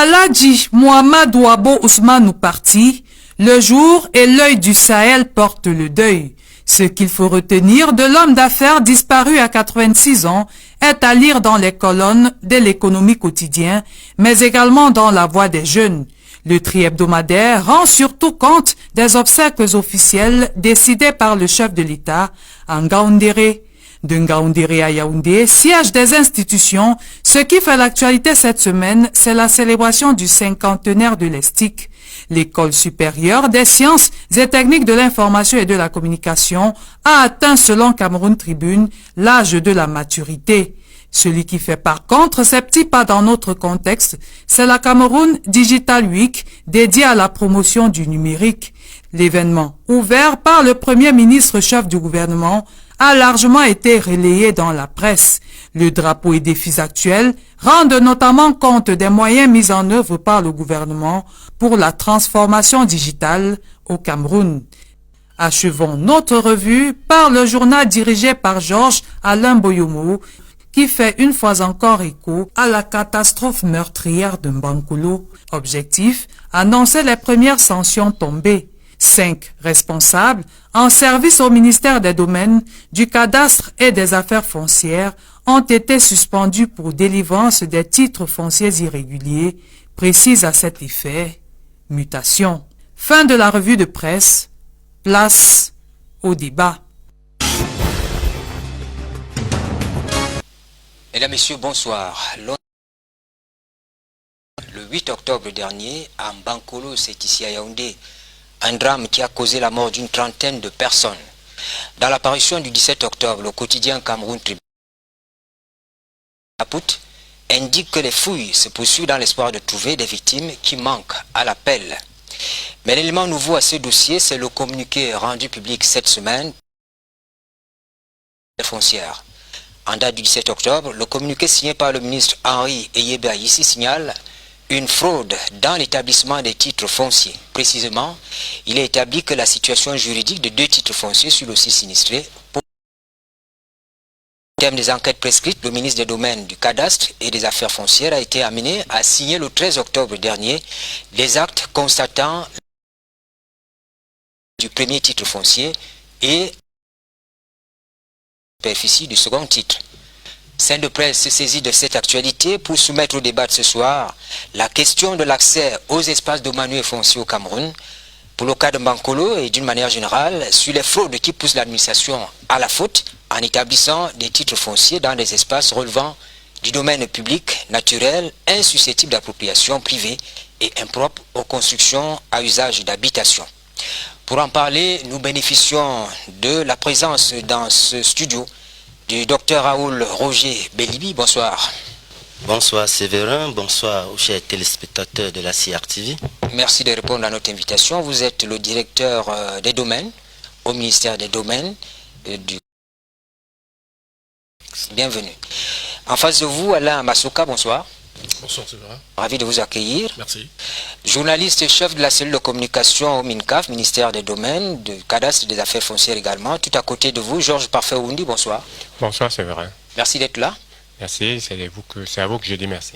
Aladji Mohamed Ouabo Ousmane parti, le jour et l'œil du Sahel portent le deuil. Ce qu'il faut retenir de l'homme d'affaires disparu à 86 ans est à lire dans les colonnes de l'économie quotidien, mais également dans la voix des jeunes. Le tri-hebdomadaire rend surtout compte des obsèques officielles décidées par le chef de l'État à Ngaoundéré. De Ngaoundéré à Yaoundé, siège des institutions, ce qui fait l'actualité cette semaine, c'est la célébration du cinquantenaire de l'ESTIC. L'École supérieure des sciences et techniques de l'information et de la communication a atteint, selon Cameroun Tribune, l'âge de la maturité. Celui qui fait par contre ses petits pas dans notre contexte, c'est la Cameroun Digital Week, dédiée à la promotion du numérique. L'événement, ouvert par le Premier ministre chef du gouvernement, a largement été relayé dans la presse. Le drapeau et défis actuels rendent notamment compte des moyens mis en œuvre par le gouvernement pour la transformation digitale au Cameroun. Achevons notre revue par le journal dirigé par Georges Alain Boyomo, qui fait une fois encore écho à la catastrophe meurtrière de Mbankolo. Objectif, annoncer les premières sanctions tombées. 5 responsables en service au ministère des Domaines, du Cadastre et des Affaires foncières ont été suspendus pour délivrance des titres fonciers irréguliers, précise à cet effet mutation. Fin de la revue de presse. Place au débat. Mesdames, Messieurs, bonsoir. Le 8 octobre dernier, à Mbankolo, c'est ici à Yaoundé, un drame qui a causé la mort d'une trentaine de personnes. Dans l'apparition du 17 octobre, le quotidien Cameroun Tribune indique que les fouilles se poursuivent dans l'espoir de trouver des victimes qui manquent à l'appel. Mais l'élément nouveau à ce dossier, c'est le communiqué rendu public cette semaine des foncières. En date du 17 octobre, le communiqué signé par le ministre Henri Eyebe Ayissi signale une fraude dans l'établissement des titres fonciers. Précisément, il est établi que la situation juridique de 2 titres fonciers sur le site sinistré. Au terme des enquêtes prescrites, le ministre des Domaines, du Cadastre et des Affaires foncières a été amené à signer le 13 octobre dernier les actes constatant du premier titre foncier et superficie du second titre. Saint de Presse se saisit de cette actualité pour soumettre au débat de ce soir la question de l'accès aux espaces domaniaux et fonciers au Cameroun, pour le cas de Mbankolo et d'une manière générale sur les fraudes qui poussent l'administration à la faute en établissant des titres fonciers dans des espaces relevant du domaine public, naturel, insusceptible d'appropriation privée et impropre aux constructions à usage d'habitation. Pour en parler, nous bénéficions de la présence dans ce studio du docteur Raoul Roger Bélibi. Bonsoir. Bonsoir Séverin, bonsoir aux chers téléspectateurs de la CRTV. Merci de répondre à notre invitation. Vous êtes le directeur des domaines au ministère des Domaines. Bienvenue. En face de vous, Alain Masouka, bonsoir. Bonsoir Séverin. Ravi de vous accueillir. Merci. Journaliste chef de la cellule de communication au MINCAF, ministère des Domaines, du Cadastre et des Affaires foncières également. Tout à côté de vous, Georges Parfait Oundi, bonsoir. Bonsoir Séverin. Merci d'être là. Merci, c'est à vous que je dis merci.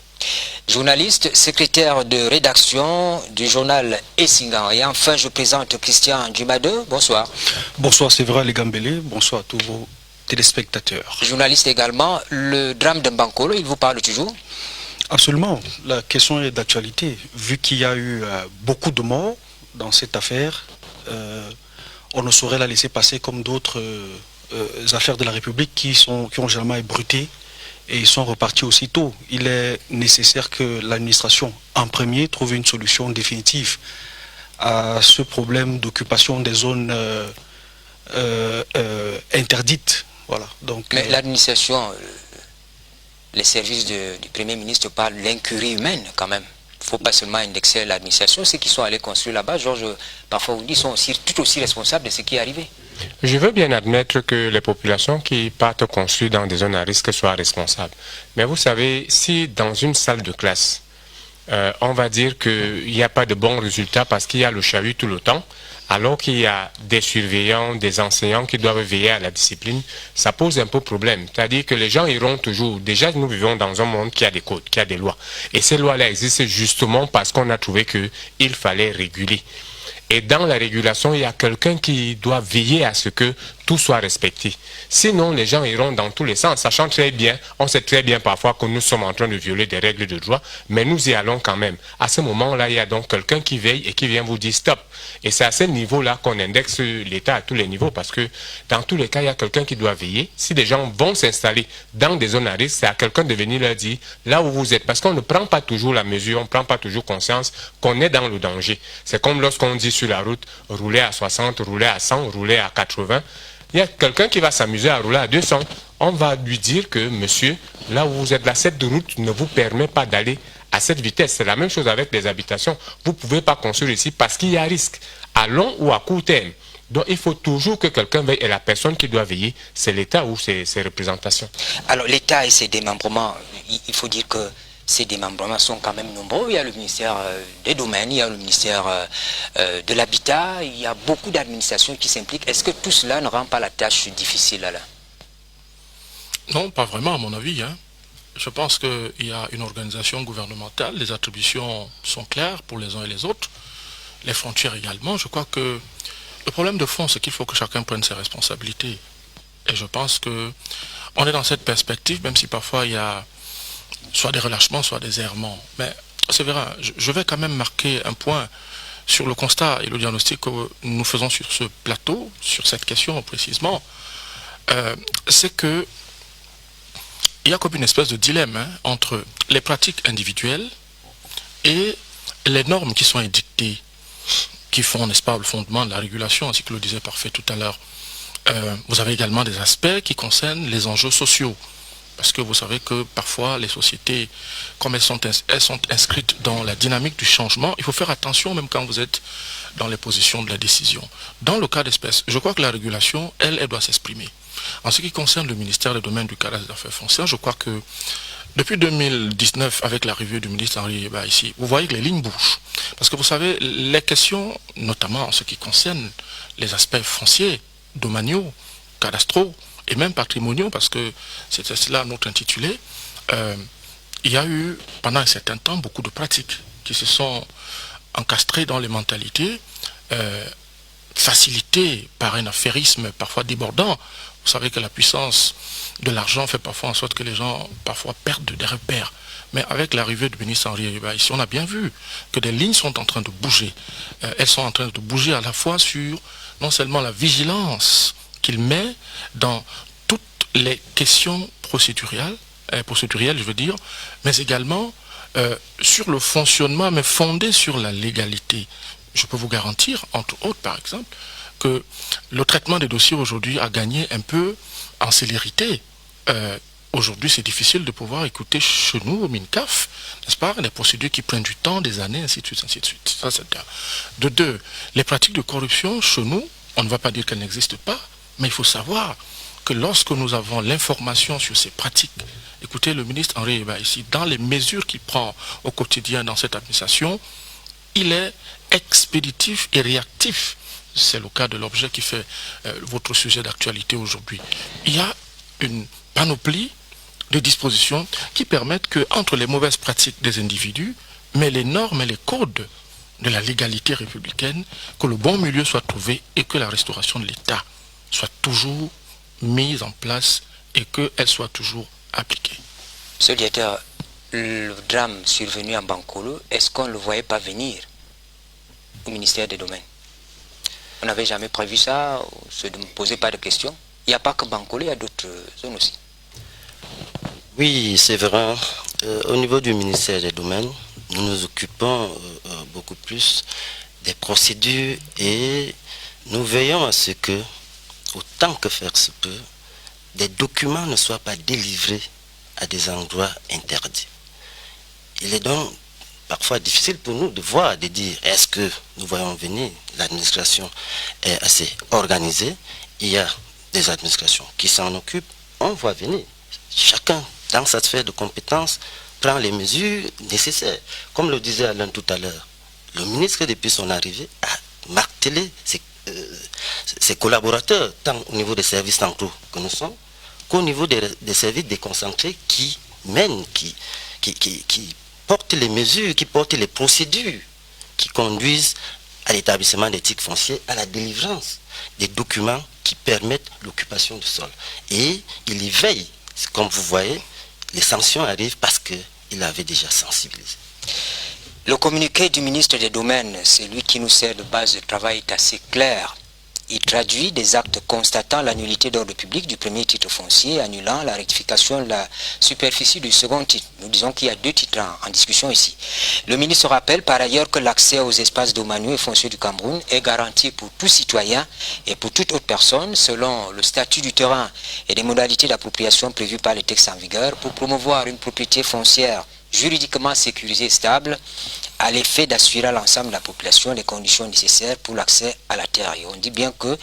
Journaliste, secrétaire de rédaction du journal Essingan. Et enfin, je présente Christian Dumade. Bonsoir. Bonsoir Séverin Legambélé, bonsoir à tous vos téléspectateurs. Journaliste également, le drame de Mbankolo, il vous parle toujours? Absolument, la question est d'actualité. Vu qu'il y a eu beaucoup de morts dans cette affaire, on ne saurait la laisser passer comme d'autres affaires de la République qui ont généralement ébruté et ils sont repartis aussitôt. Il est nécessaire que l'administration, en premier, trouve une solution définitive à ce problème d'occupation des zones interdites. Voilà. Donc, mais l'administration, les services du Premier ministre parlent de l'incurie humaine quand même. Il ne faut pas seulement indexer l'administration. Ceux qui sont allés construire là-bas, Georges, parfois vous dit, sont tout aussi responsables de ce qui est arrivé. Je veux bien admettre que les populations qui partent construire dans des zones à risque soient responsables. Mais vous savez, si dans une salle de classe, on va dire qu'il n'y a pas de bons résultats parce qu'il y a le chahut tout le temps, alors qu'il y a des surveillants, des enseignants qui doivent veiller à la discipline, ça pose un peu problème. C'est-à-dire que les gens iront toujours... Déjà, nous vivons dans un monde qui a des codes, qui a des lois. Et ces lois-là existent justement parce qu'on a trouvé qu'il fallait réguler. Et dans la régulation, il y a quelqu'un qui doit veiller à ce que tout soit respecté. Sinon, les gens iront dans tous les sens, sachant très bien, on sait très bien parfois que nous sommes en train de violer des règles de droit, mais nous y allons quand même. À ce moment-là, il y a donc quelqu'un qui veille et qui vient vous dire stop. Et c'est à ce niveau-là qu'on indexe l'État à tous les niveaux, parce que dans tous les cas, il y a quelqu'un qui doit veiller. Si des gens vont s'installer dans des zones à risque, c'est à quelqu'un de venir leur dire là où vous êtes, parce qu'on ne prend pas toujours la mesure, on ne prend pas toujours conscience qu'on est dans le danger. C'est comme lorsqu'on dit sur la route, rouler à 60, rouler à 100, rouler à 80. Il y a quelqu'un qui va s'amuser à rouler à 200. On va lui dire que, monsieur, là où vous êtes, là, cette route ne vous permet pas d'aller à cette vitesse. C'est la même chose avec les habitations. Vous ne pouvez pas construire ici parce qu'il y a risque, à long ou à court terme. Donc il faut toujours que quelqu'un veille, et la personne qui doit veiller, c'est l'État ou ses représentations. Alors l'État et ses démembrements, il faut dire que ces démembrements sont quand même nombreux. Il y a le ministère des Domaines, il y a le ministère de l'Habitat, il y a beaucoup d'administrations qui s'impliquent. Est-ce que tout cela ne rend pas la tâche difficile là? Non, pas vraiment à mon avis. Je pense qu'il y a une organisation gouvernementale, les attributions sont claires pour les uns et les autres, les frontières également. Je crois que le problème de fond, c'est qu'il faut que chacun prenne ses responsabilités. Et je pense qu'on est dans cette perspective, même si parfois il y a soit des relâchements, soit des errements. Mais c'est vrai, je vais quand même marquer un point sur le constat et le diagnostic que nous faisons sur ce plateau, sur cette question précisément. C'est que il y a comme une espèce de dilemme entre les pratiques individuelles et les normes qui sont édictées, qui font, n'est-ce pas, le fondement de la régulation, ainsi que le disait Parfait tout à l'heure. Vous avez également des aspects qui concernent les enjeux sociaux. Parce que vous savez que parfois les sociétés, comme elles sont inscrites dans la dynamique du changement, il faut faire attention même quand vous êtes dans les positions de la décision. Dans le cas d'espèce, je crois que la régulation, elle doit s'exprimer. En ce qui concerne le ministère des Domaines, du Cadastre des Affaires foncières, je crois que depuis 2019, avec l'arrivée du ministre Henri Yeba ici, vous voyez que les lignes bougent. Parce que vous savez, les questions, notamment en ce qui concerne les aspects fonciers, domaniaux, cadastraux, et même patrimoniaux, parce que c'était cela notre intitulé, il y a eu, pendant un certain temps, beaucoup de pratiques qui se sont encastrées dans les mentalités, facilitées par un affairisme parfois débordant. Vous savez que la puissance de l'argent fait parfois en sorte que les gens parfois perdent des repères. Mais avec l'arrivée du ministre Henri Yeba ici, on a bien vu que des lignes sont en train de bouger. Elles sont en train de bouger à la fois sur non seulement la vigilance qu'il met dans toutes les questions procédurielles, je veux dire, mais également sur le fonctionnement, mais fondé sur la légalité. Je peux vous garantir, entre autres par exemple, que le traitement des dossiers aujourd'hui a gagné un peu en célérité. Aujourd'hui, c'est difficile de pouvoir écouter chez nous, au MINCAF, n'est-ce pas, des procédures qui prennent du temps, des années, ainsi de suite, ainsi de suite. Ça, c'est un. De deux, les pratiques de corruption, chez nous, on ne va pas dire qu'elles n'existent pas, mais il faut savoir que lorsque nous avons l'information sur ces pratiques, écoutez, le ministre Henri Yeba ici, dans les mesures qu'il prend au quotidien dans cette administration, il est expéditif et réactif. C'est le cas de l'objet qui fait votre sujet d'actualité aujourd'hui. Il y a une panoplie de dispositions qui permettent que, entre les mauvaises pratiques des individus, mais les normes et les codes de la légalité républicaine, que le bon milieu soit trouvé et que la restauration de l'État soit toujours mise en place et qu'elle soit toujours appliquée. Monsieur le directeur, le drame survenu en Bankolo, est-ce qu'on ne le voyait pas venir au ministère des Domaines? On n'avait jamais prévu ça, on ne se posait pas de questions. Il n'y a pas que Bankolo, il y a d'autres zones aussi. Oui, c'est vrai. Au niveau du ministère des Domaines, nous nous occupons beaucoup plus des procédures et nous veillons à ce que, autant que faire se peut, des documents ne soient pas délivrés à des endroits interdits. Il est donc parfois difficile pour nous de voir, de dire est-ce que nous voyons venir, l'administration est assez organisée, il y a des administrations qui s'en occupent, on voit venir. Chacun, dans sa sphère de compétences, prend les mesures nécessaires. Comme le disait Alain tout à l'heure, le ministre, depuis son arrivée, a martelé ces ses collaborateurs, tant au niveau des services centraux que nous sommes, qu'au niveau des services déconcentrés qui mènent, qui portent les mesures, qui portent les procédures, qui conduisent à l'établissement des titres fonciers, à la délivrance des documents qui permettent l'occupation du sol. Et il y veille. Comme vous voyez, les sanctions arrivent parce qu'il avait déjà sensibilisé. Le communiqué du ministre des Domaines, celui qui nous sert de base de travail, est assez clair. Il traduit des actes constatant la nullité d'ordre public du premier titre foncier, annulant la rectification de la superficie du second titre. Nous disons qu'il y a 2 titres en discussion ici. Le ministre rappelle par ailleurs que l'accès aux espaces domaniaux et fonciers du Cameroun est garanti pour tout citoyen et pour toute autre personne selon le statut du terrain et des modalités d'appropriation prévues par les textes en vigueur pour promouvoir une propriété foncière juridiquement sécurisée et stable à l'effet d'assurer à l'ensemble de la population les conditions nécessaires pour l'accès à la terre. Et on dit bien que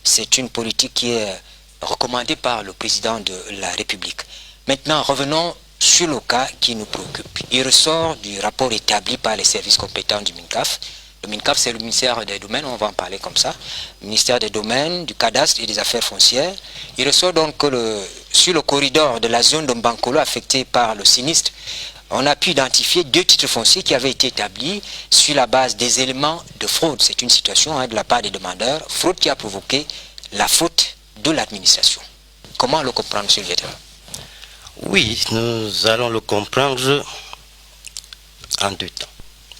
c'est une politique qui est recommandée par le président de la République. Maintenant, revenons sur le cas qui nous préoccupe. Il ressort du rapport établi par les services compétents du MINCAF. Le MINCAF, c'est le ministère des Domaines, on va en parler comme ça. Le ministère des Domaines, du Cadastre et des Affaires foncières. Il ressort donc que sur le corridor de la zone de Mbankolo affectée par le sinistre, on a pu identifier 2 titres fonciers qui avaient été établis sur la base des éléments de fraude. C'est une situation de la part des demandeurs, fraude qui a provoqué la faute de l'administration. Comment le comprendre, M. Viettel? Oui, nous allons le comprendre en 2 temps.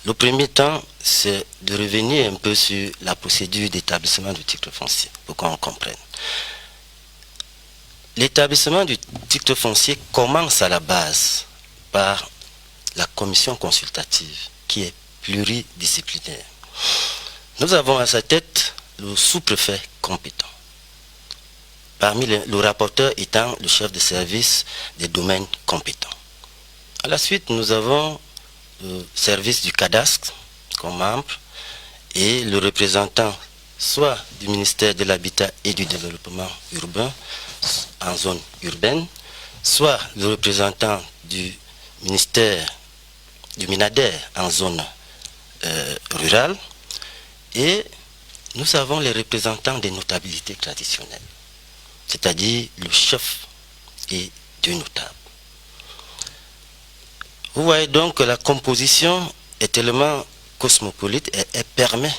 Le premier temps, c'est de revenir un peu sur la procédure d'établissement du titre foncier, pour qu'on comprenne. L'établissement du titre foncier commence à la base par la commission consultative qui est pluridisciplinaire. Nous avons à sa tête le sous-préfet compétent, parmi le rapporteur étant le chef de service des domaines compétents. À la suite, nous avons le service du cadastre comme membre et le représentant soit du ministère de l'Habitat et du Développement urbain en zone urbaine, soit le représentant du ministère du Minader en zone rurale, et nous avons les représentants des notabilités traditionnelles, c'est-à-dire le chef et 2 notables. Vous voyez donc que la composition est tellement cosmopolite et elle permet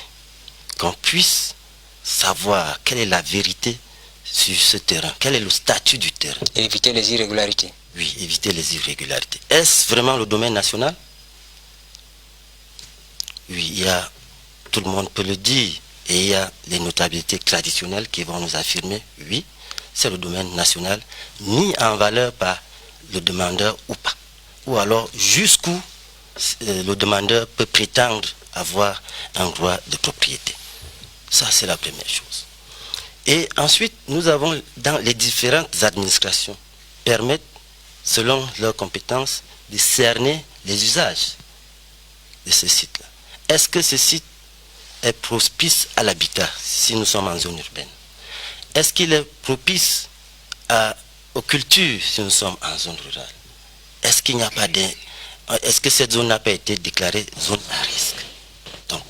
qu'on puisse savoir quelle est la vérité sur ce terrain, quel est le statut du terrain. Et éviter les irrégularités. Oui, éviter les irrégularités. Est-ce vraiment le domaine national? Oui, il y a, tout le monde peut le dire, et il y a les notabilités traditionnelles qui vont nous affirmer, oui, c'est le domaine national, mis en valeur par le demandeur ou pas. Ou alors jusqu'où le demandeur peut prétendre avoir un droit de propriété. Ça, c'est la première chose. Et ensuite, nous avons dans les différentes administrations permettent, selon leurs compétences, de cerner les usages de ce site-là. Est-ce que ce site est propice à l'habitat si nous sommes en zone urbaine? Est-ce qu'il est propice aux cultures si nous sommes en zone rurale? Est-ce qu'il n'y a pas est-ce que cette zone n'a pas été déclarée zone à risque? Donc,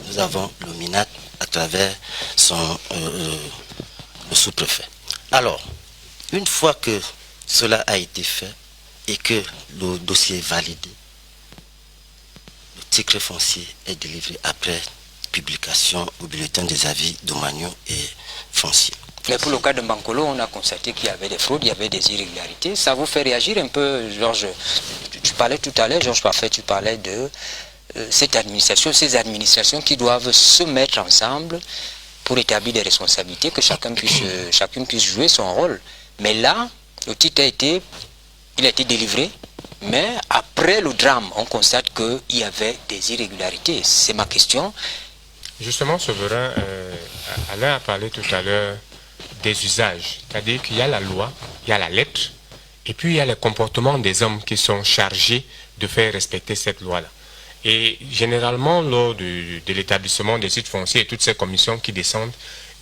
nous avons le MINAT à travers le sous-préfet. Alors, une fois que cela a été fait et que le dossier est validé, le titre foncier est délivré après publication au bulletin des avis domaniaux et fonciers. Mais pour le cas de Mbankolo, on a constaté qu'il y avait des fraudes, il y avait des irrégularités. Ça vous fait réagir un peu, Georges? Tu parlais tout à l'heure, Georges Parfait, tu parlais de cette administration, ces administrations qui doivent se mettre ensemble pour établir des responsabilités, que chacune puisse jouer son rôle. Mais là, le titre a été délivré, mais après le drame, on constate qu'il y avait des irrégularités. C'est ma question. Justement, Souverain, Alain a parlé tout à l'heure des usages. C'est-à-dire qu'il y a la loi, il y a la lettre, et puis il y a les comportements des hommes qui sont chargés de faire respecter cette loi-là. Et généralement, lors de l'établissement des sites fonciers et toutes ces commissions qui descendent,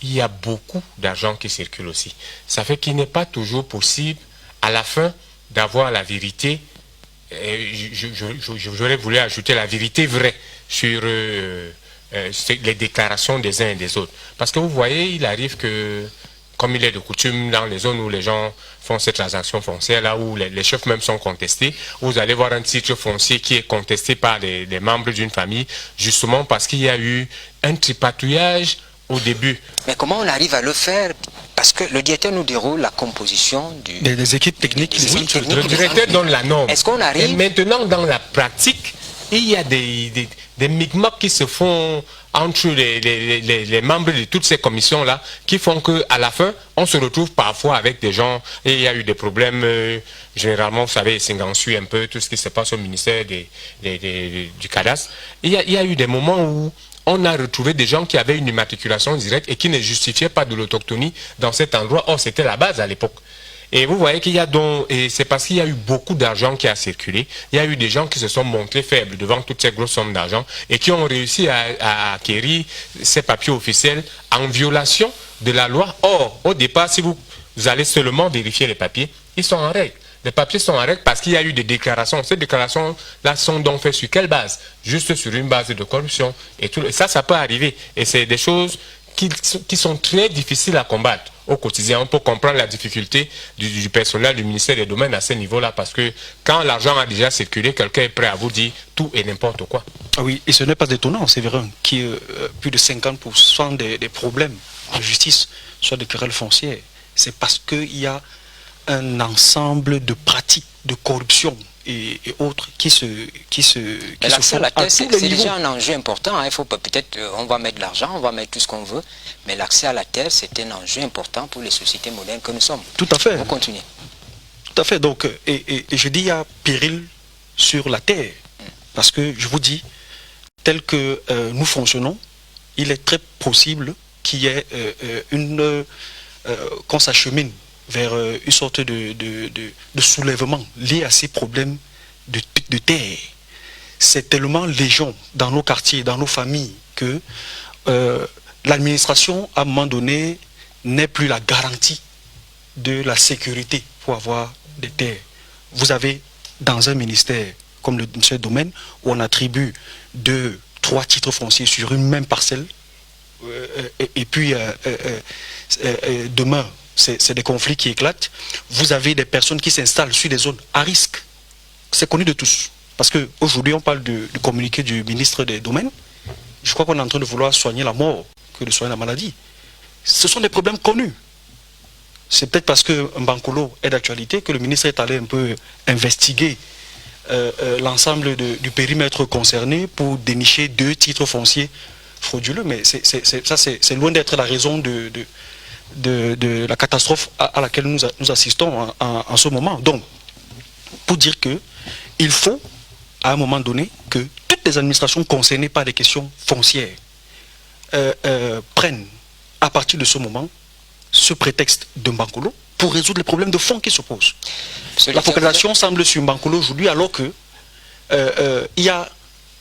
il y a beaucoup d'argent qui circule aussi. Ça fait qu'il n'est pas toujours possible, à la fin, d'avoir la vérité. J'aurais voulu ajouter la vérité vraie sur les déclarations des uns et des autres. Parce que vous voyez, il arrive que, comme il est de coutume dans les zones où les gens font ces transactions foncières, là où les chefs même sont contestés, vous allez voir un titre foncier qui est contesté par les membres d'une famille, justement parce qu'il y a eu un tripatouillage au début. Mais comment on arrive à le faire? Parce que le directeur nous déroule la composition des équipes techniques. Le directeur donne la norme. Est-ce qu'on arrive? Et maintenant, dans la pratique, il y a des micmacs qui se font entre les membres de toutes ces commissions-là, qui font qu'à la fin, on se retrouve parfois avec des gens, et il y a eu des problèmes, généralement, vous savez, Singansui un peu, tout ce qui se passe au ministère du cadastre. Il y a eu des moments où on a retrouvé des gens qui avaient une immatriculation directe et qui ne justifiaient pas de l'autochtonie dans cet endroit. Or, c'était la base à l'époque. Et vous voyez qu'il y a donc, et c'est parce qu'il y a eu beaucoup d'argent qui a circulé, il y a eu des gens qui se sont montrés faibles devant toutes ces grosses sommes d'argent et qui ont réussi à acquérir ces papiers officiels en violation de la loi. Or, au départ, si vous allez seulement vérifier les papiers, ils sont en règle. Les papiers sont en règle parce qu'il y a eu des déclarations. Ces déclarations-là sont donc faites sur quelle base? Juste sur une base de corruption. Et tout, ça peut arriver. Et c'est des choses qui sont très difficiles à combattre au quotidien. On peut comprendre la difficulté du personnel du ministère des Domaines à ce niveau-là, parce que quand l'argent a déjà circulé, quelqu'un est prêt à vous dire tout et n'importe quoi. Ah oui, et ce n'est pas étonnant, c'est vrai, qui plus de 50% des problèmes de justice, soit de querelles foncières, c'est parce qu'il y a un ensemble de pratiques de corruption et autres qui se l'accès à la terre, c'est déjà déjà un enjeu important. Il faut peut-être, on va mettre de l'argent, on va mettre tout ce qu'on veut, mais l'accès à la terre, c'est un enjeu important pour les sociétés modernes que nous sommes. Tout à fait. Vous continuez. Tout à fait. Donc, et je dis, il y a péril sur la terre. Parce que, je vous dis, tel que nous fonctionnons, il est très possible qu'il y ait qu'on s'achemine vers une sorte de soulèvement lié à ces problèmes de terre. C'est tellement légion dans nos quartiers, dans nos familles, que l'administration, à un moment donné, n'est plus la garantie de la sécurité pour avoir des terres. Vous avez dans un ministère comme le ministère du Domaine, où on attribue 2, 3 titres fonciers sur une même parcelle, et puis demain, c'est des conflits qui éclatent. Vous avez des personnes qui s'installent sur des zones à risque. C'est connu de tous. Parce qu'aujourd'hui, on parle du communiqué du ministre des Domaines. Je crois qu'on est en train de vouloir soigner la mort que de soigner la maladie. Ce sont des problèmes connus. C'est peut-être parce que Mbankolo est d'actualité que le ministre est allé un peu investiguer l'ensemble du périmètre concerné pour dénicher 2 titres fonciers frauduleux. Mais c'est loin d'être la raison de la catastrophe à laquelle nous assistons en ce moment. Donc, pour dire que il faut, à un moment donné, que toutes les administrations concernées par des questions foncières prennent, à partir de ce moment, ce prétexte de Mbankolo pour résoudre les problèmes de fond qui se posent. La population semble sur Mbankolo aujourd'hui, alors que il y a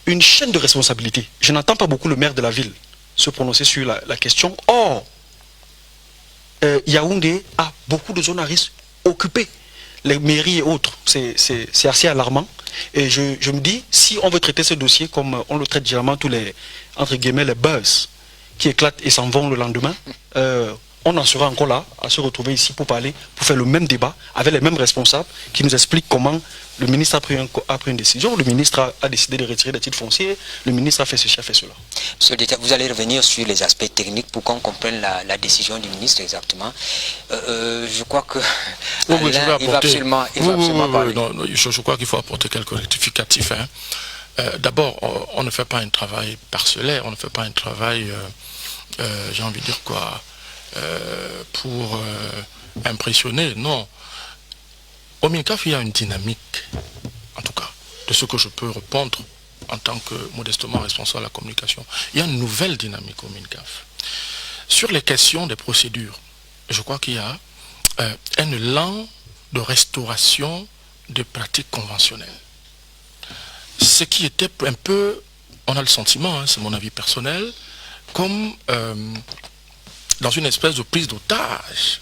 une chaîne de responsabilité. Je n'entends pas beaucoup le maire de la ville se prononcer sur la question. Or, Yaoundé a beaucoup de zones à risque occupées. Les mairies et autres, c'est assez alarmant. Et je me dis, si on veut traiter ce dossier comme on le traite généralement, tous les, entre guillemets, les buzz qui éclatent et s'en vont le lendemain, on en sera encore là, à se retrouver ici pour parler, pour faire le même débat avec les mêmes responsables qui nous expliquent comment le ministre a pris une décision, le ministre a décidé de retirer des titres fonciers, le ministre a fait ceci, a fait cela. Monsieur le directeur, vous allez revenir sur les aspects techniques pour qu'on comprenne la décision du ministre exactement. Je crois que Alain, il va absolument parler. Non, je crois qu'il faut apporter quelques rectificatifs. D'abord, on ne fait pas un travail parcellaire, on ne fait pas un travail, j'ai envie de dire quoi, pour impressionner, non. Au MINCAF, il y a une dynamique, en tout cas, de ce que je peux répondre en tant que modestement responsable de la communication. Il y a une nouvelle dynamique au MINCAF. Sur les questions des procédures, je crois qu'il y a un élan de restauration des pratiques conventionnelles. Ce qui était un peu, on a le sentiment, c'est mon avis personnel, comme dans une espèce de prise d'otage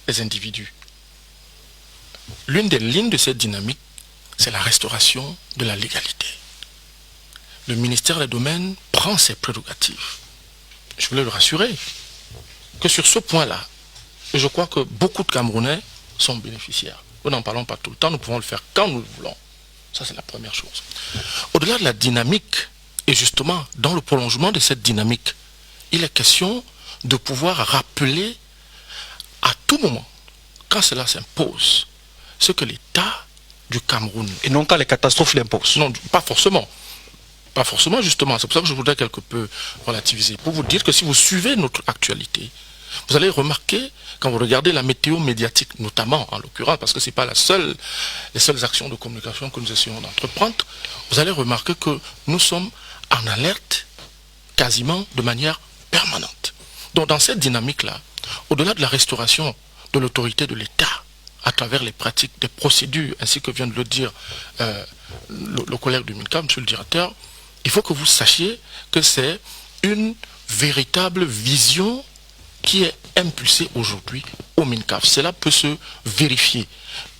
des individus. L'une des lignes de cette dynamique, c'est la restauration de la légalité. le ministère des Domaines prend ses prérogatives. Je voulais le rassurer que sur ce point-là, je crois que beaucoup de Camerounais sont bénéficiaires. Nous n'en parlons pas tout le temps, nous pouvons le faire quand nous le voulons. Ça, c'est la première chose. Au-delà de la dynamique, et justement, dans le prolongement de cette dynamique, il est question de pouvoir rappeler à tout moment, quand cela s'impose, ce que l'État du Cameroun... Et non quand les catastrophes l'imposent. Non, pas forcément. Pas forcément, justement. C'est pour ça que je voudrais quelque peu relativiser. Pour vous dire que si vous suivez notre actualité, vous allez remarquer, quand vous regardez la météo médiatique, notamment, en l'occurrence, parce que ce n'est pas les seules actions de communication que nous essayons d'entreprendre, vous allez remarquer que nous sommes en alerte quasiment de manière permanente. Donc dans cette dynamique-là, au-delà de la restauration de l'autorité de l'État, à travers les pratiques, des procédures, ainsi que vient de le dire le collègue du MINCAF, monsieur le directeur, il faut que vous sachiez que c'est une véritable vision qui est impulsée aujourd'hui au MINCAF. Cela peut se vérifier.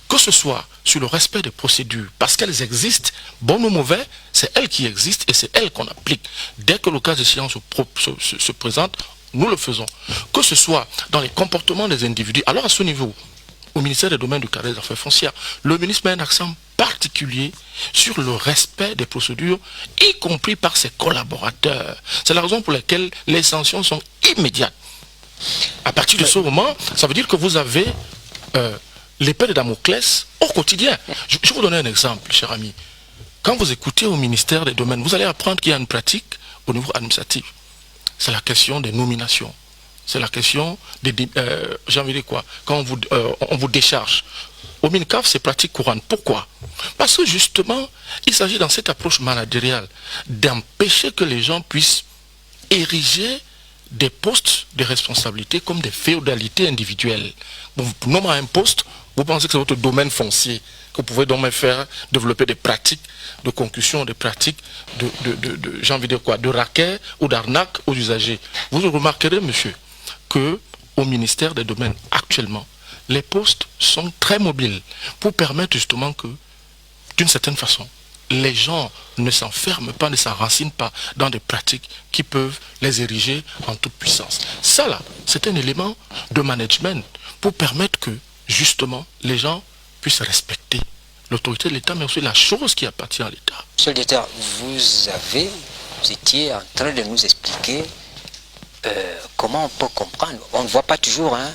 Que ce soit sur le respect des procédures, parce qu'elles existent, bon ou mauvais, c'est elles qui existent et c'est elles qu'on applique. Dès que le cas d'échéance se présente, nous le faisons. Que ce soit dans les comportements des individus, alors à ce niveau, au ministère des Domaines du Cadre des Affaires foncières, le ministre met un accent particulier sur le respect des procédures, y compris par ses collaborateurs. C'est la raison pour laquelle les sanctions sont immédiates. À partir de ce moment, ça veut dire que vous avez l'épée de Damoclès au quotidien. Je vais vous donner un exemple, cher ami. Quand vous écoutez au ministère des Domaines, vous allez apprendre qu'il y a une pratique au niveau administratif. C'est la question des nominations. C'est la question des... j'ai envie de dire quoi? Quand on vous décharge. Au MINCAF, c'est pratique courante. Pourquoi? Parce que justement, il s'agit dans cette approche managériale d'empêcher que les gens puissent ériger des postes de responsabilité comme des féodalités individuelles. Vous nommez un poste, vous pensez que c'est votre domaine foncier, que vous pouvez donc faire développer des pratiques de concussion, des pratiques j'ai envie de dire quoi, de racket ou d'arnaque aux usagers. Vous remarquerez, monsieur, que au ministère des Domaines, actuellement, les postes sont très mobiles pour permettre justement que, d'une certaine façon, les gens ne s'enferment pas, ne s'enracinent pas dans des pratiques qui peuvent les ériger en toute puissance. Ça là, c'est un élément de management pour permettre que, justement, les gens puissent respecter l'autorité de l'État, mais aussi la chose qui appartient à l'État. Monsieur le directeur, vous étiez en train de nous expliquer comment on peut comprendre. On ne voit pas toujours à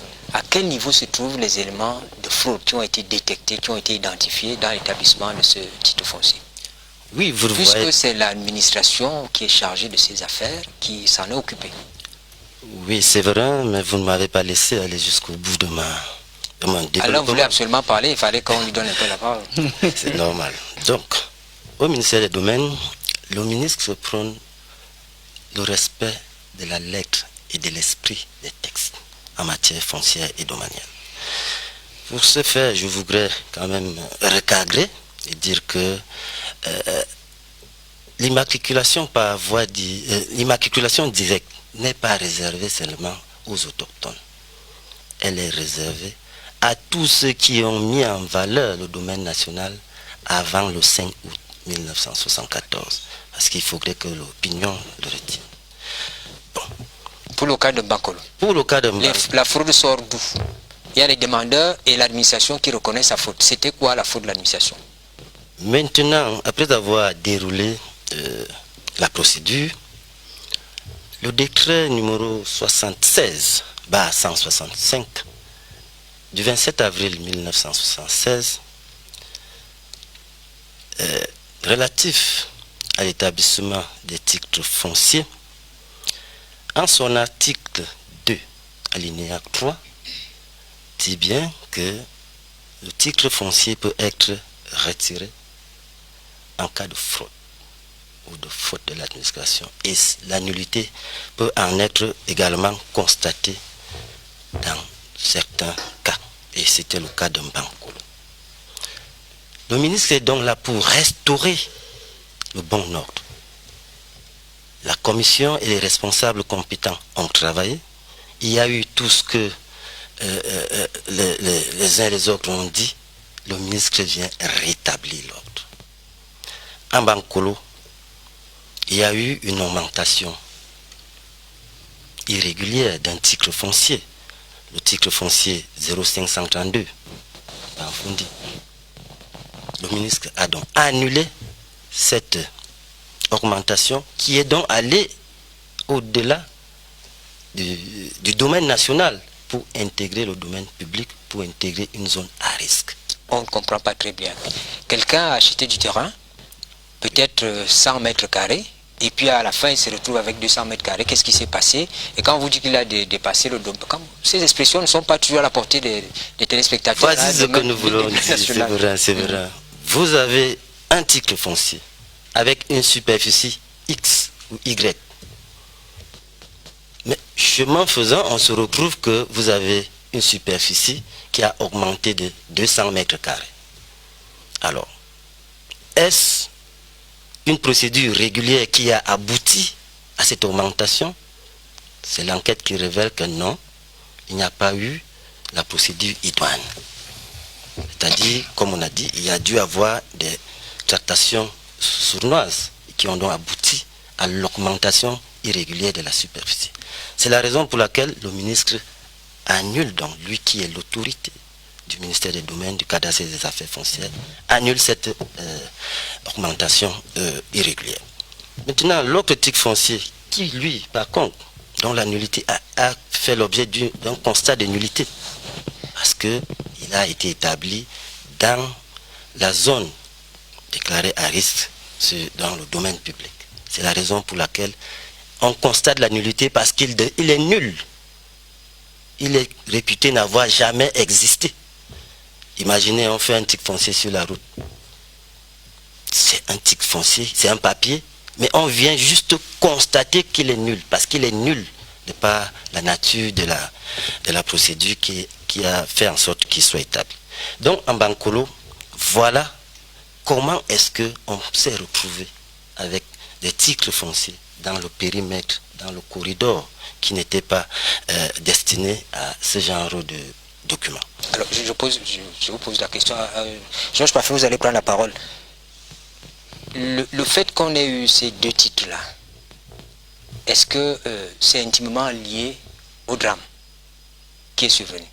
quel niveau se trouvent les éléments de fraude qui ont été détectés, qui ont été identifiés dans l'établissement de ce titre foncier. Oui, vous le Puisque voyez. c'est l'administration qui est chargée de ces affaires, qui s'en est occupée. Oui, c'est vrai, mais vous ne m'avez pas laissé aller jusqu'au bout de mon développement. Alors, vous voulez absolument parler, il fallait qu'on lui donne un peu la parole. C'est normal. Donc, au ministère des Domaines, le ministre se prône le respect de la lettre et de l'esprit des textes en matière foncière et domaniale. Pour ce faire, je voudrais quand même recadrer et dire que l'immatriculation par voie l'immatriculation directe n'est pas réservée seulement aux autochtones. Elle est réservée à tous ceux qui ont mis en valeur le domaine national avant le 5 août 1974. Parce qu'il faudrait que l'opinion le retienne. Bon. Pour le cas de Bankolo. Pour le cas de La fraude sort d'où? Il y a les demandeurs et l'administration qui reconnaissent sa faute. C'était quoi la faute de l'administration? Maintenant, après avoir déroulé la procédure, le décret numéro 76/165 du 27 avril 1976 relatif à l'établissement des titres fonciers, en son article 2, alinéa 3, dit bien que le titre foncier peut être retiré en cas de fraude ou de faute de l'administration. Et la nullité peut en être également constatée dans certains cas. Et c'était le cas de Bankolo. Le ministre est donc là pour restaurer le bon ordre. La commission et les responsables compétents ont travaillé. Il y a eu tout ce que les uns et les autres ont dit. Le ministre vient rétablir l'ordre. En Bankolo, il y a eu une augmentation irrégulière d'un titre foncier. Le titre foncier 0532, Banfundi. Le ministre a donc annulé cette augmentation qui est donc allée au-delà du domaine national pour intégrer le domaine public, pour intégrer une zone à risque. On ne comprend pas très bien. Quelqu'un a acheté du terrain, peut-être 100 mètres carrés, et puis à la fin il se retrouve avec 200 mètres carrés. Qu'est-ce qui s'est passé? Et quand on vous dit qu'il a dépassé le domaine, ces expressions ne sont pas toujours à la portée des téléspectateurs. Voici ce que nous voulons dire, c'est vrai. Vous avez un titre foncier avec une superficie X ou Y. Mais chemin faisant, on se retrouve que vous avez une superficie qui a augmenté de 200 mètres carrés. Alors, est-ce une procédure régulière qui a abouti à cette augmentation? C'est l'enquête qui révèle que non, il n'y a pas eu la procédure idoine. C'est-à-dire, comme on a dit, il y a dû avoir des tractations sournoises qui ont donc abouti à l'augmentation irrégulière de la superficie. C'est la raison pour laquelle le ministre annule, donc lui qui est l'autorité du ministère des Domaines, du cadastre et des affaires foncières, annule cette augmentation irrégulière. Maintenant, l'autre titre foncier qui, lui, par contre, dont la nullité a fait l'objet d'un constat de nullité, parce qu'il a été établi dans la zone déclarée à risque dans le domaine public. C'est la raison pour laquelle on constate la nullité, parce qu'il est nul. Il est réputé n'avoir jamais existé. Imaginez, on fait un titre foncier sur la route. C'est un titre foncier, c'est un papier, mais on vient juste constater qu'il est nul, parce qu'il est nul de par la nature de la procédure qui a fait en sorte qu'il soit établi. Donc en Bankolo, voilà comment est-ce qu'on s'est retrouvé avec des titres fonciers dans le périmètre, dans le corridor, qui n'était pas destiné à ce genre de documents. Alors, je vous pose la question. Georges Parfait, vous allez prendre la parole. Le fait qu'on ait eu ces deux titres-là, est-ce que c'est intimement lié au drame qui est survenu?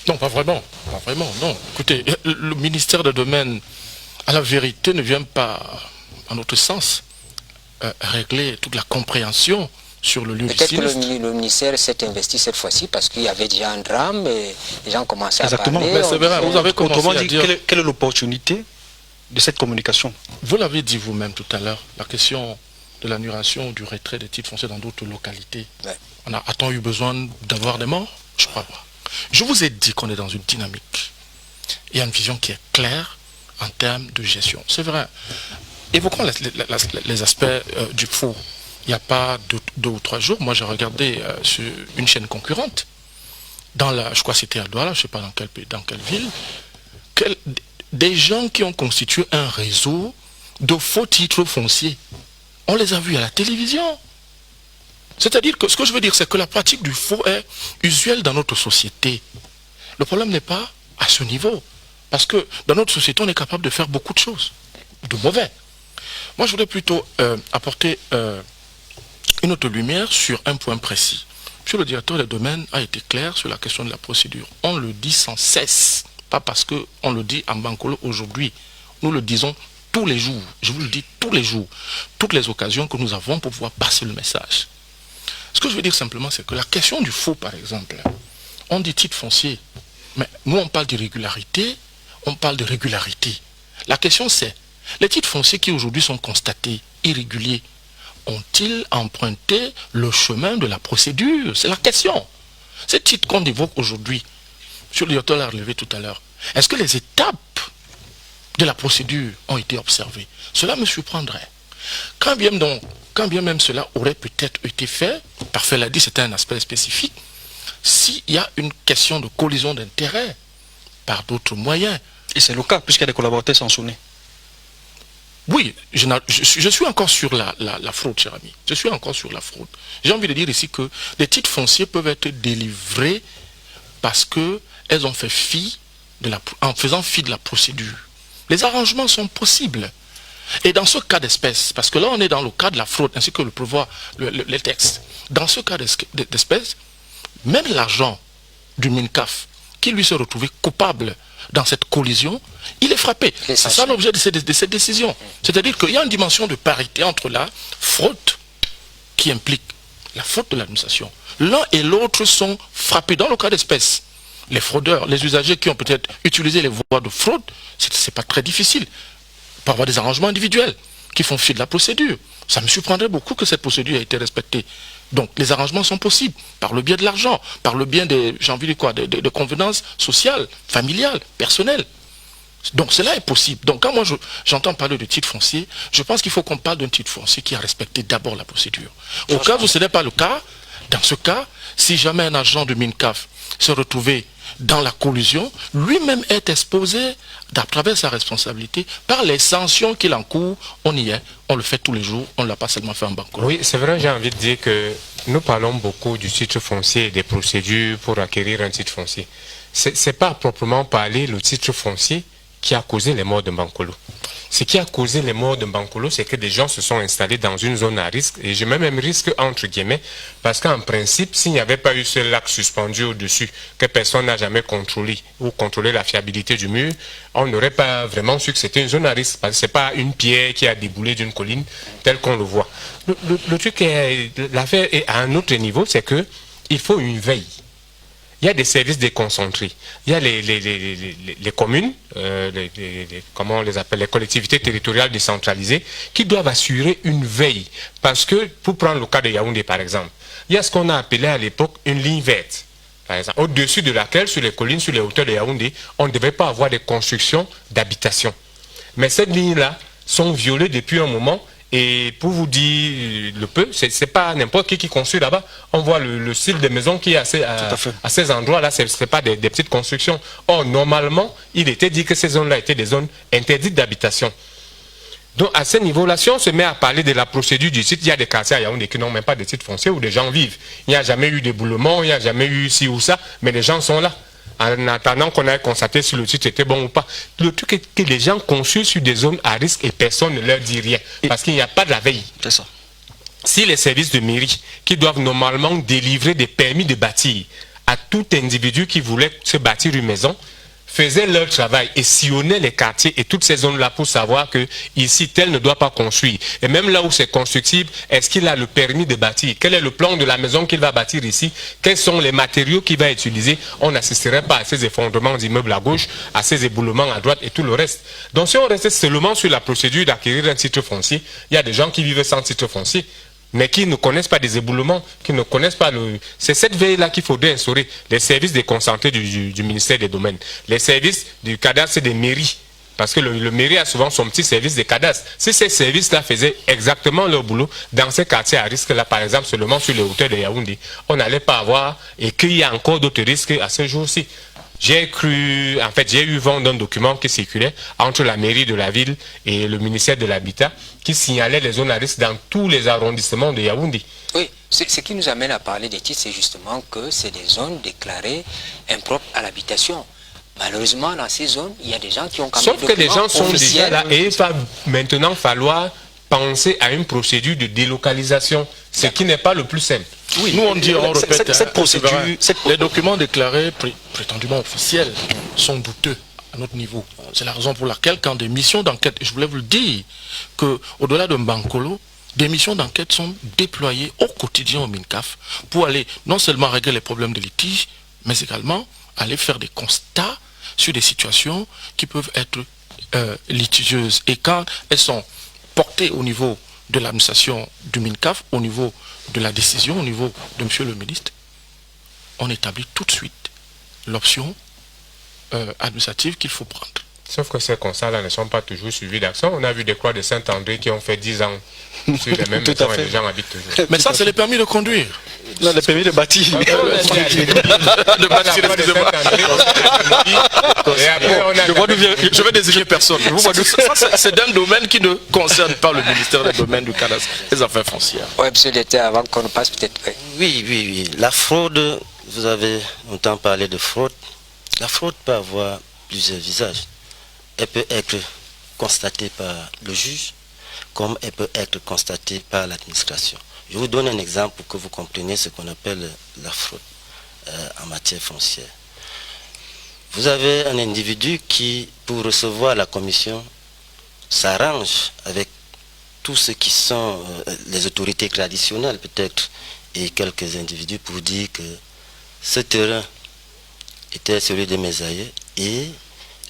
Non, pas vraiment. Pas vraiment, non. Écoutez, le ministère des Domaines, à la vérité, ne vient pas, en notre sens, régler toute la compréhension sur le lieu du sinistre. Peut-être que le ministère s'est investi cette fois-ci parce qu'il y avait déjà un drame et les gens commençaient à parler. Mais c'est vrai, vous avez commencé à dire... Quelle est l'opportunité de cette communication? Vous l'avez dit vous-même tout à l'heure, la question de l'annulation ou du retrait des titres fonciers dans d'autres localités. Ouais. A-t-on eu besoin d'avoir des morts? Je crois pas. Je vous ai dit qu'on est dans une dynamique. Il y a une vision qui est claire en termes de gestion. C'est vrai. Évoquons les aspects du faux. Il n'y a pas 2 ou 3 jours, moi j'ai regardé sur une chaîne concurrente, je crois que c'était à Douala, je ne sais pas dans quelle ville, des gens qui ont constitué un réseau de faux titres fonciers. On les a vus à la télévision. C'est-à-dire que ce que je veux dire, c'est que la pratique du faux est usuelle dans notre société. Le problème n'est pas à ce niveau. Parce que dans notre société, on est capable de faire beaucoup de choses, de mauvais. Moi, je voudrais plutôt apporter une autre lumière sur un point précis. Monsieur le directeur des domaines a été clair sur la question de la procédure. On le dit sans cesse, pas parce qu'on le dit en Bankolo aujourd'hui. Nous le disons tous les jours. Je vous le dis tous les jours. Toutes les occasions que nous avons pour pouvoir passer le message. Ce que je veux dire simplement, c'est que la question du faux, par exemple, on dit titre foncier, mais nous on parle d'irrégularité, on parle de régularité. La question c'est, les titres fonciers qui aujourd'hui sont constatés irréguliers, ont-ils emprunté le chemin de la procédure? C'est la question. Ces titres qu'on évoque aujourd'hui, M. le directeur l'a relevé tout à l'heure, est-ce que les étapes de la procédure ont été observées? Cela me surprendrait. Quand bien même cela aurait peut-être été fait, Parfait l'a dit, c'était un aspect spécifique, s'il y a une question de collision d'intérêts par d'autres moyens. Et c'est le cas, puisqu'il y a des collaborateurs sanctionnés. Oui, je suis encore sur la fraude, cher ami. Je suis encore sur la fraude. J'ai envie de dire ici que les titres fonciers peuvent être délivrés parce qu'elles ont fait fi en faisant fi de la procédure. Les arrangements sont possibles. Et dans ce cas d'espèce, parce que là on est dans le cas de la fraude, ainsi que le prévoit les textes, dans ce cas d'espèce, même l'agent du MINCAF qui lui s'est retrouvé coupable dans cette collision, il est frappé. C'est ça l'objet de cette décision. C'est-à-dire qu'il y a une dimension de parité entre la fraude qui implique la faute de l'administration. L'un et l'autre sont frappés dans le cas d'espèce. Les fraudeurs, les usagers qui ont peut-être utilisé les voies de fraude, c'est pas très difficile. Il peut y avoir des arrangements individuels qui font fi de la procédure. Ça me surprendrait beaucoup que cette procédure ait été respectée. Donc les arrangements sont possibles par le biais de l'argent, par le biais des, j'ai envie de quoi, de convenances sociales, familiales, personnelles. Donc cela est possible. Donc quand moi j'entends parler de titre foncier, je pense qu'il faut qu'on parle d'un titre foncier qui a respecté d'abord la procédure. Au cas où ce n'est pas le cas, dans ce cas, si jamais un agent de MINCAF se retrouvait dans la collusion, lui-même est exposé, à travers sa responsabilité, par les sanctions qu'il encourt. On y est, on le fait tous les jours, on ne l'a pas seulement fait en banque. Oui, c'est vrai, j'ai envie de dire que nous parlons beaucoup du titre foncier et des procédures pour acquérir un titre foncier. Ce n'est pas à proprement parler le titre foncier qui a causé les morts de Mbankolo. Ce qui a causé les morts de Mbankolo, c'est que des gens se sont installés dans une zone à risque, et je mets même risque entre guillemets, parce qu'en principe, s'il n'y avait pas eu ce lac suspendu au-dessus, que personne n'a jamais contrôlé, ou contrôlé la fiabilité du mur, on n'aurait pas vraiment su que c'était une zone à risque, parce que ce n'est pas une pierre qui a déboulé d'une colline, telle qu'on le voit. Le truc, l'affaire est à un autre niveau, c'est qu'il faut une veille. Il y a des services déconcentrés. Il y a les communes, comment on les appelle, les collectivités territoriales décentralisées, qui doivent assurer une veille. Parce que, pour prendre le cas de Yaoundé par exemple, il y a ce qu'on a appelé à l'époque une ligne verte. Par exemple, au-dessus de laquelle, sur les collines, sur les hauteurs de Yaoundé, on ne devait pas avoir des constructions d'habitation. Mais ces lignes-là sont violées depuis un moment. Et pour vous dire le peu, c'est pas n'importe qui construit là-bas. On voit le style de maison qui est à ces endroits-là, ce n'est pas des petites constructions. Or, normalement, il était dit que ces zones-là étaient des zones interdites d'habitation. Donc, à ce niveau-là, si on se met à parler de la procédure du site, il y a des quartiers à Yaoundé qui n'ont même pas de titre foncier où des gens vivent. Il n'y a jamais eu d'éboulement, il n'y a jamais eu ci ou ça, mais les gens sont là. En attendant qu'on ait constaté si le titre était bon ou pas. Le truc est que les gens construisent sur des zones à risque et personne ne leur dit rien. Parce qu'il n'y a pas de la veille. C'est ça. Si les services de mairie, qui doivent normalement délivrer des permis de bâtir à tout individu qui voulait se bâtir une maison, faisaient leur travail et sillonnaient les quartiers et toutes ces zones-là pour savoir que ici, tel ne doit pas construire. Et même là où c'est constructible, est-ce qu'il a le permis de bâtir? Quel est le plan de la maison qu'il va bâtir ici? Quels sont les matériaux qu'il va utiliser? On n'assisterait pas à ces effondrements d'immeubles à gauche, à ces éboulements à droite et tout le reste. Donc si on restait seulement sur la procédure d'acquérir un titre foncier, il y a des gens qui vivent sans titre foncier, mais qui ne connaissent pas des éboulements, qui ne connaissent pas le... C'est cette veille-là qu'il faudrait instaurer. Les services déconcentrés du ministère des Domaines, les services du cadastre et des mairies, parce que le mairie a souvent son petit service de cadastre. Si ces services-là faisaient exactement leur boulot dans ces quartiers à risque-là, par exemple seulement sur les hauteurs de Yaoundé, on n'allait pas avoir, et qu'il y a encore d'autres risques à ce jour-ci. J'ai eu vent d'un document qui circulait entre la mairie de la ville et le ministère de l'Habitat qui signalait les zones à risque dans tous les arrondissements de Yaoundé. Oui, ce qui nous amène à parler des titres, c'est justement que c'est des zones déclarées impropres à l'habitation. Malheureusement, dans ces zones, il y a des gens qui ont quand même... Sauf que les gens sont déjà là et il va maintenant falloir penser à une procédure de délocalisation, ce qui n'est pas le plus simple. Oui, nous on dit, on répète, cette procédure, les documents déclarés prétendument officiels sont douteux à notre niveau. C'est la raison pour laquelle quand des missions d'enquête, je voulais vous le dire, qu'au-delà de Mbankolo, des missions d'enquête sont déployées au quotidien au MINCAF pour aller non seulement régler les problèmes de litige, mais également aller faire des constats sur des situations qui peuvent être litigieuses. Et quand elles sont portées au niveau de l'administration du MINCAF, au niveau de la décision, au niveau de M. le ministre, on établit tout de suite l'option administrative qu'il faut prendre. Sauf que ces constats-là ne sont pas toujours suivis d'action. On a vu des croix de Saint-André qui ont fait 10 ans sur les mêmes maisons et les gens habitent toujours. Mais ça, c'est les permis de conduire. Non, les permis de bâtir. Je vais désigner personne. C'est d'un domaine qui ne concerne pas le ministère des Domaines, du cadastre et des affaires foncières. Oui, monsieur Lété, avant qu'on passe peut-être... Oui. La fraude, vous avez longtemps parlé de fraude. La fraude peut avoir plusieurs visages. Elle peut être constatée par le juge, comme elle peut être constatée par l'administration. Je vous donne un exemple pour que vous compreniez ce qu'on appelle la fraude en matière foncière. Vous avez un individu qui, pour recevoir la commission, s'arrange avec tous ceux qui sont les autorités traditionnelles peut-être et quelques individus pour dire que ce terrain était celui de mes aïeux et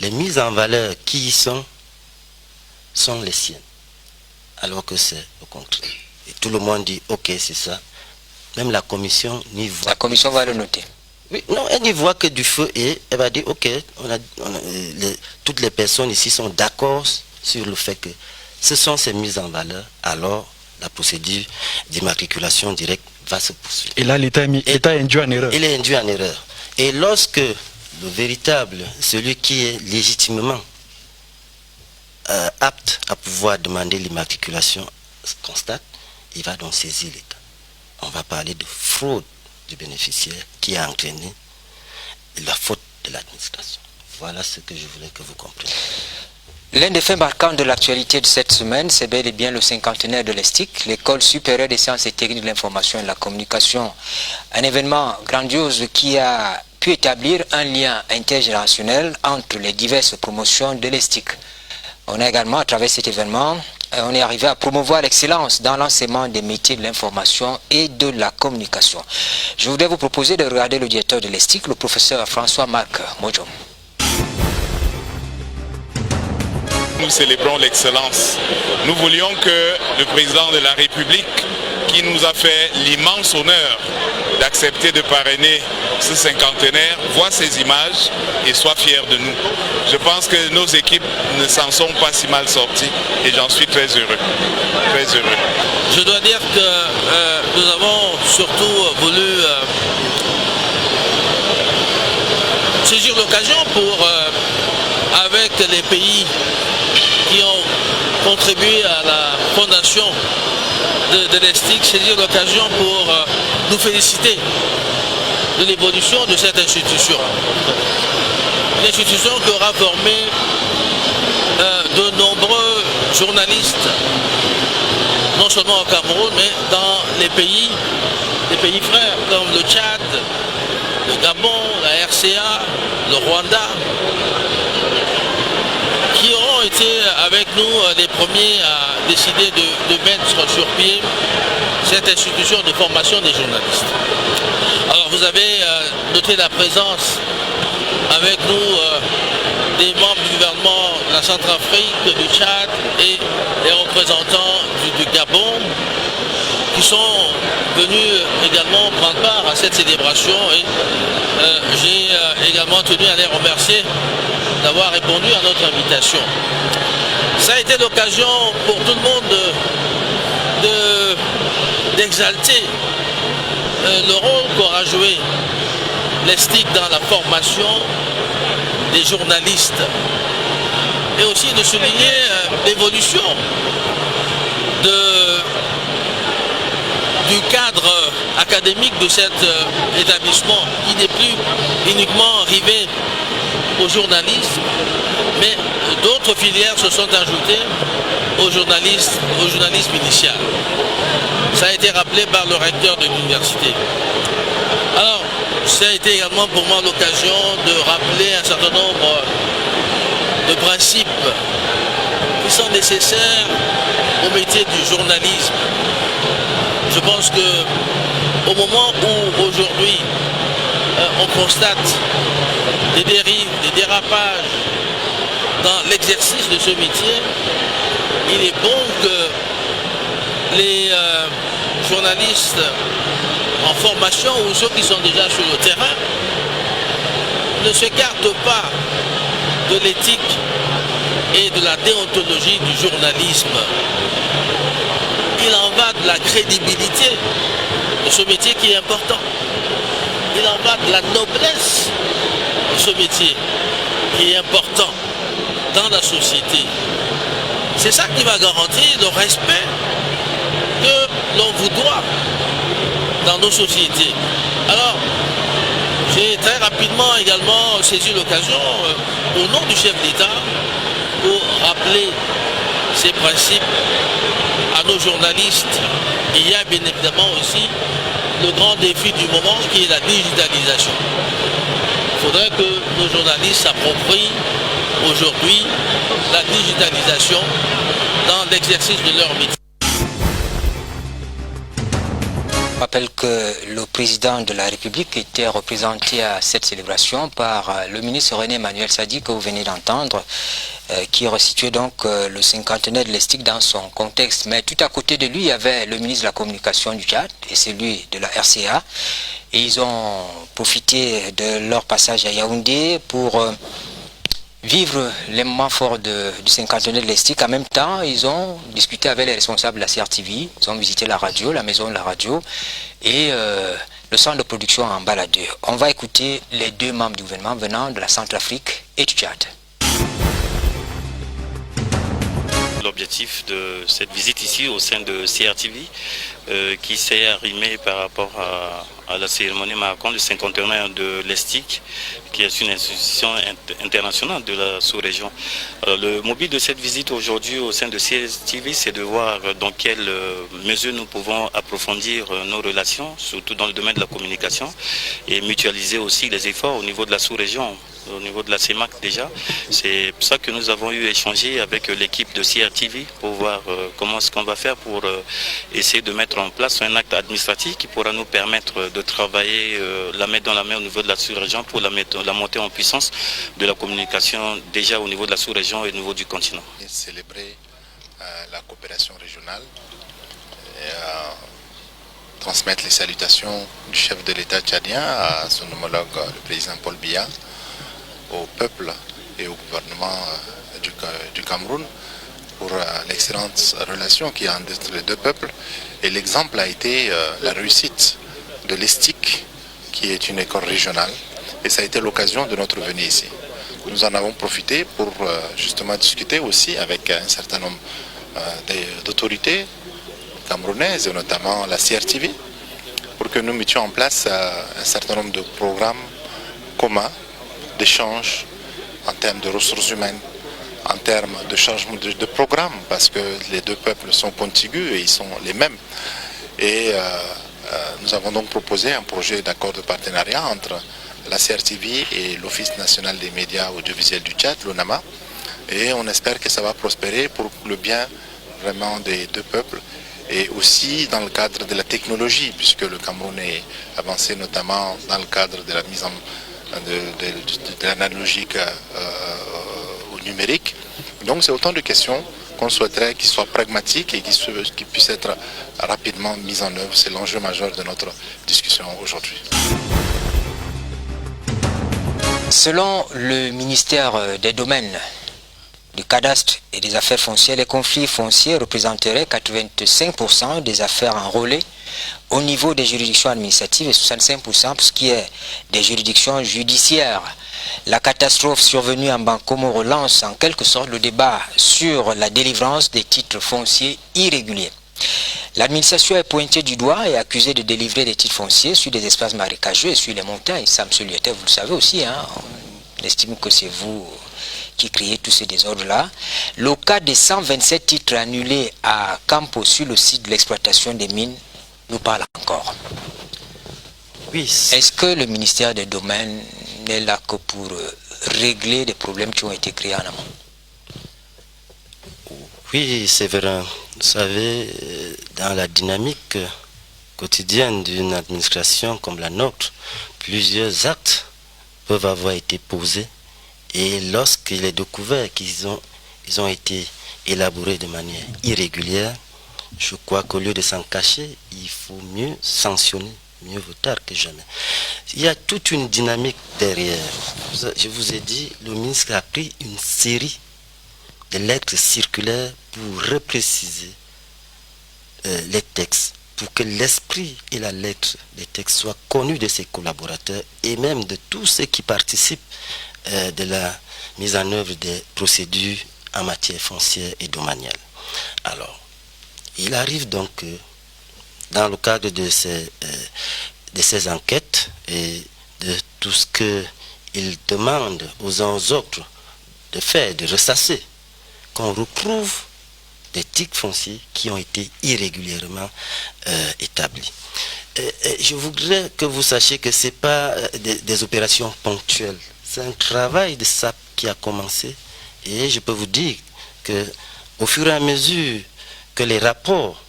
les mises en valeur qui y sont les siennes, alors que c'est au contraire. Et tout le monde dit ok, c'est ça. Même la commission n'y voit. La commission va le noter. Oui, non, elle n'y voit que du feu et elle va dire ok, toutes les personnes ici sont d'accord sur le fait que ce sont ces mises en valeur, alors la procédure d'immatriculation directe va se poursuivre. Et là, l'État est induit en erreur. Il est induit en erreur. Et lorsque le véritable, celui qui est légitimement apte à pouvoir demander l'immatriculation constate, il va donc saisir l'État. On va parler de fraude du bénéficiaire qui a entraîné la faute de l'administration. Voilà ce que je voulais que vous compreniez. L'un des faits marquants de l'actualité de cette semaine, c'est bel et bien le cinquantenaire de l'ESTIC, l'École supérieure des sciences et techniques de l'information et de la communication. Un événement grandiose qui a pu établir un lien intergénérationnel entre les diverses promotions de l'ESTIC. On a également, à travers cet événement, on est arrivé à promouvoir l'excellence dans l'enseignement des métiers de l'information et de la communication. Je voudrais vous proposer de regarder le directeur de l'ESTIC, le professeur François-Marc Mojom. Nous célébrons l'excellence. Nous voulions que le président de la République, qui nous a fait l'immense honneur d'accepter de parrainer ce cinquantenaire, voit ces images et soit fier de nous. Je pense que nos équipes ne s'en sont pas si mal sorties et j'en suis très heureux. Très heureux. Je dois dire que nous avons surtout voulu saisir l'occasion pour, avec les pays qui ont contribué à la fondation de l'ESTIC, saisir l'occasion pour nous féliciter de l'évolution de cette institution. Une institution qui aura formé de nombreux journalistes, non seulement au Cameroun, mais dans les pays frères comme le Tchad, le Gabon, la RCA, le Rwanda, qui auront été avec nous les premiers à décider de mettre sur pied cette institution de formation des journalistes. Alors vous avez noté la présence avec nous des membres du gouvernement de la Centrafrique, du Tchad et des représentants du Gabon qui sont venus également prendre part à cette célébration et j'ai également tenu à les remercier d'avoir répondu à notre invitation. Ça a été l'occasion pour tout le monde d'exalter le rôle qu'aura joué l'ESTIC dans la formation des journalistes et aussi de souligner l'évolution du cadre académique de cet établissement qui n'est plus uniquement arrivé au journalisme, mais d'autres filières se sont ajoutées au journalisme initial. Ça a été rappelé par le recteur de l'université. Alors, ça a été également pour moi l'occasion de rappeler un certain nombre de principes qui sont nécessaires au métier du journalisme. Je pense qu'au moment où aujourd'hui on constate des dérives, des dérapages dans l'exercice de ce métier, il est bon que les journalistes en formation ou ceux qui sont déjà sur le terrain ne s'écartent pas de l'éthique et de la déontologie du journalisme. Il en va de la crédibilité de ce métier qui est important. Il en va de la noblesse de ce métier qui est important dans la société. C'est ça qui va garantir le respect que l'on vous doit dans nos sociétés. Alors, j'ai très rapidement également saisi l'occasion, au nom du chef d'État, pour rappeler ces principes à nos journalistes. Il y a bien évidemment aussi le grand défi du moment qui est la digitalisation. Il faudrait que nos journalistes s'approprient aujourd'hui la digitalisation dans l'exercice de leur métier. Je rappelle que le président de la République était représenté à cette célébration par le ministre René Emmanuel Sadi que vous venez d'entendre, qui resituait donc le cinquantenaire de l'ESTIC dans son contexte. Mais tout à côté de lui, il y avait le ministre de la Communication du Tchad et celui de la RCA. Et ils ont profité de leur passage à Yaoundé pour vivre les moments forts du cinquantenaire de l'ESTIC. En même temps, ils ont discuté avec les responsables de la CRTV, ils ont visité la radio, la maison de la radio et le centre de production en baladeur. On va écouter les deux membres du gouvernement venant de la Centrafrique et du Tchad. L'objectif de cette visite ici au sein de CRTV qui s'est arrimé par rapport à la cérémonie marquant le cinquantenaire de l'ESTIC, qui est une institution internationale de la sous-région. Le mobile de cette visite aujourd'hui au sein de CRTV, c'est de voir dans quelle mesure nous pouvons approfondir nos relations, surtout dans le domaine de la communication, et mutualiser aussi les efforts au niveau de la sous-région, au niveau de la CEMAC déjà. C'est pour ça que nous avons eu échangé avec l'équipe de CRTV pour voir comment est-ce qu'on va faire pour essayer de mettre en place un acte administratif qui pourra nous permettre de travailler la main dans la main au niveau de la sous-région pour la montée en puissance de la communication déjà au niveau de la sous-région et au niveau du continent. Célébrer la coopération régionale et transmettre les salutations du chef de l'État tchadien à son homologue le président Paul Biya, au peuple et au gouvernement du Cameroun pour l'excellente relation qu'il y a entre les deux peuples. Et l'exemple a été la réussite de l'ESTIC, qui est une école régionale, et ça a été l'occasion de notre venue ici. Nous en avons profité pour justement discuter aussi avec un certain nombre d'autorités camerounaises, et notamment la CRTV, pour que nous mettions en place un certain nombre de programmes communs d'échange en termes de ressources humaines, en termes de changement de programme, parce que les deux peuples sont contigus et ils sont les mêmes. Et nous avons donc proposé un projet d'accord de partenariat entre la CRTV et l'Office national des médias audiovisuels du Tchad, l'ONAMA, et on espère que ça va prospérer pour le bien vraiment des deux peuples, et aussi dans le cadre de la technologie, puisque le Cameroun est avancé notamment dans le cadre de la mise en de l'analogique au numérique. Donc c'est autant de questions qu'on souhaiterait qu'ils soient pragmatiques et qu'ils puissent être rapidement mises en œuvre. C'est l'enjeu majeur de notre discussion aujourd'hui. Selon le ministère des Domaines, du Cadastre et des Affaires foncières, les conflits fonciers représenteraient 85% des affaires enrôlées au niveau des juridictions administratives et 65% pour ce qui est des juridictions judiciaires. La catastrophe survenue en Bankomo relance en quelque sorte le débat sur la délivrance des titres fonciers irréguliers. L'administration est pointée du doigt et accusée de délivrer des titres fonciers sur des espaces marécageux et sur les montagnes. Samson Lieutenant, vous le savez aussi, hein, on estime que c'est vous qui créez tous ces désordres-là. Le cas des 127 titres annulés à Campo sur le site de l'exploitation des mines nous parle encore. Oui. Est-ce que le ministère des Domaines n'est là que pour régler des problèmes qui ont été créés en amont? Oui, c'est vrai. Vous savez, dans la dynamique quotidienne d'une administration comme la nôtre, plusieurs actes peuvent avoir été posés et lorsqu'il est découvert qu'ils ont été élaborés de manière irrégulière, je crois qu'au lieu de s'en cacher, il faut mieux sanctionner, mieux vaut tard que jamais. Il y a toute une dynamique derrière. Je vous ai dit, le ministre a pris une série de lettres circulaires pour repréciser les textes, pour que l'esprit et la lettre des textes soient connus de ses collaborateurs et même de tous ceux qui participent de la mise en œuvre des procédures en matière foncière et domaniale. Alors, il arrive donc que dans le cadre de ces enquêtes et de tout ce qu'il demande aux uns aux autres de faire, de ressasser, qu'on retrouve des titres fonciers qui ont été irrégulièrement établis. Je voudrais que vous sachiez que ce n'est pas des opérations ponctuelles. C'est un travail de SAP qui a commencé et je peux vous dire qu'au fur et à mesure que les rapports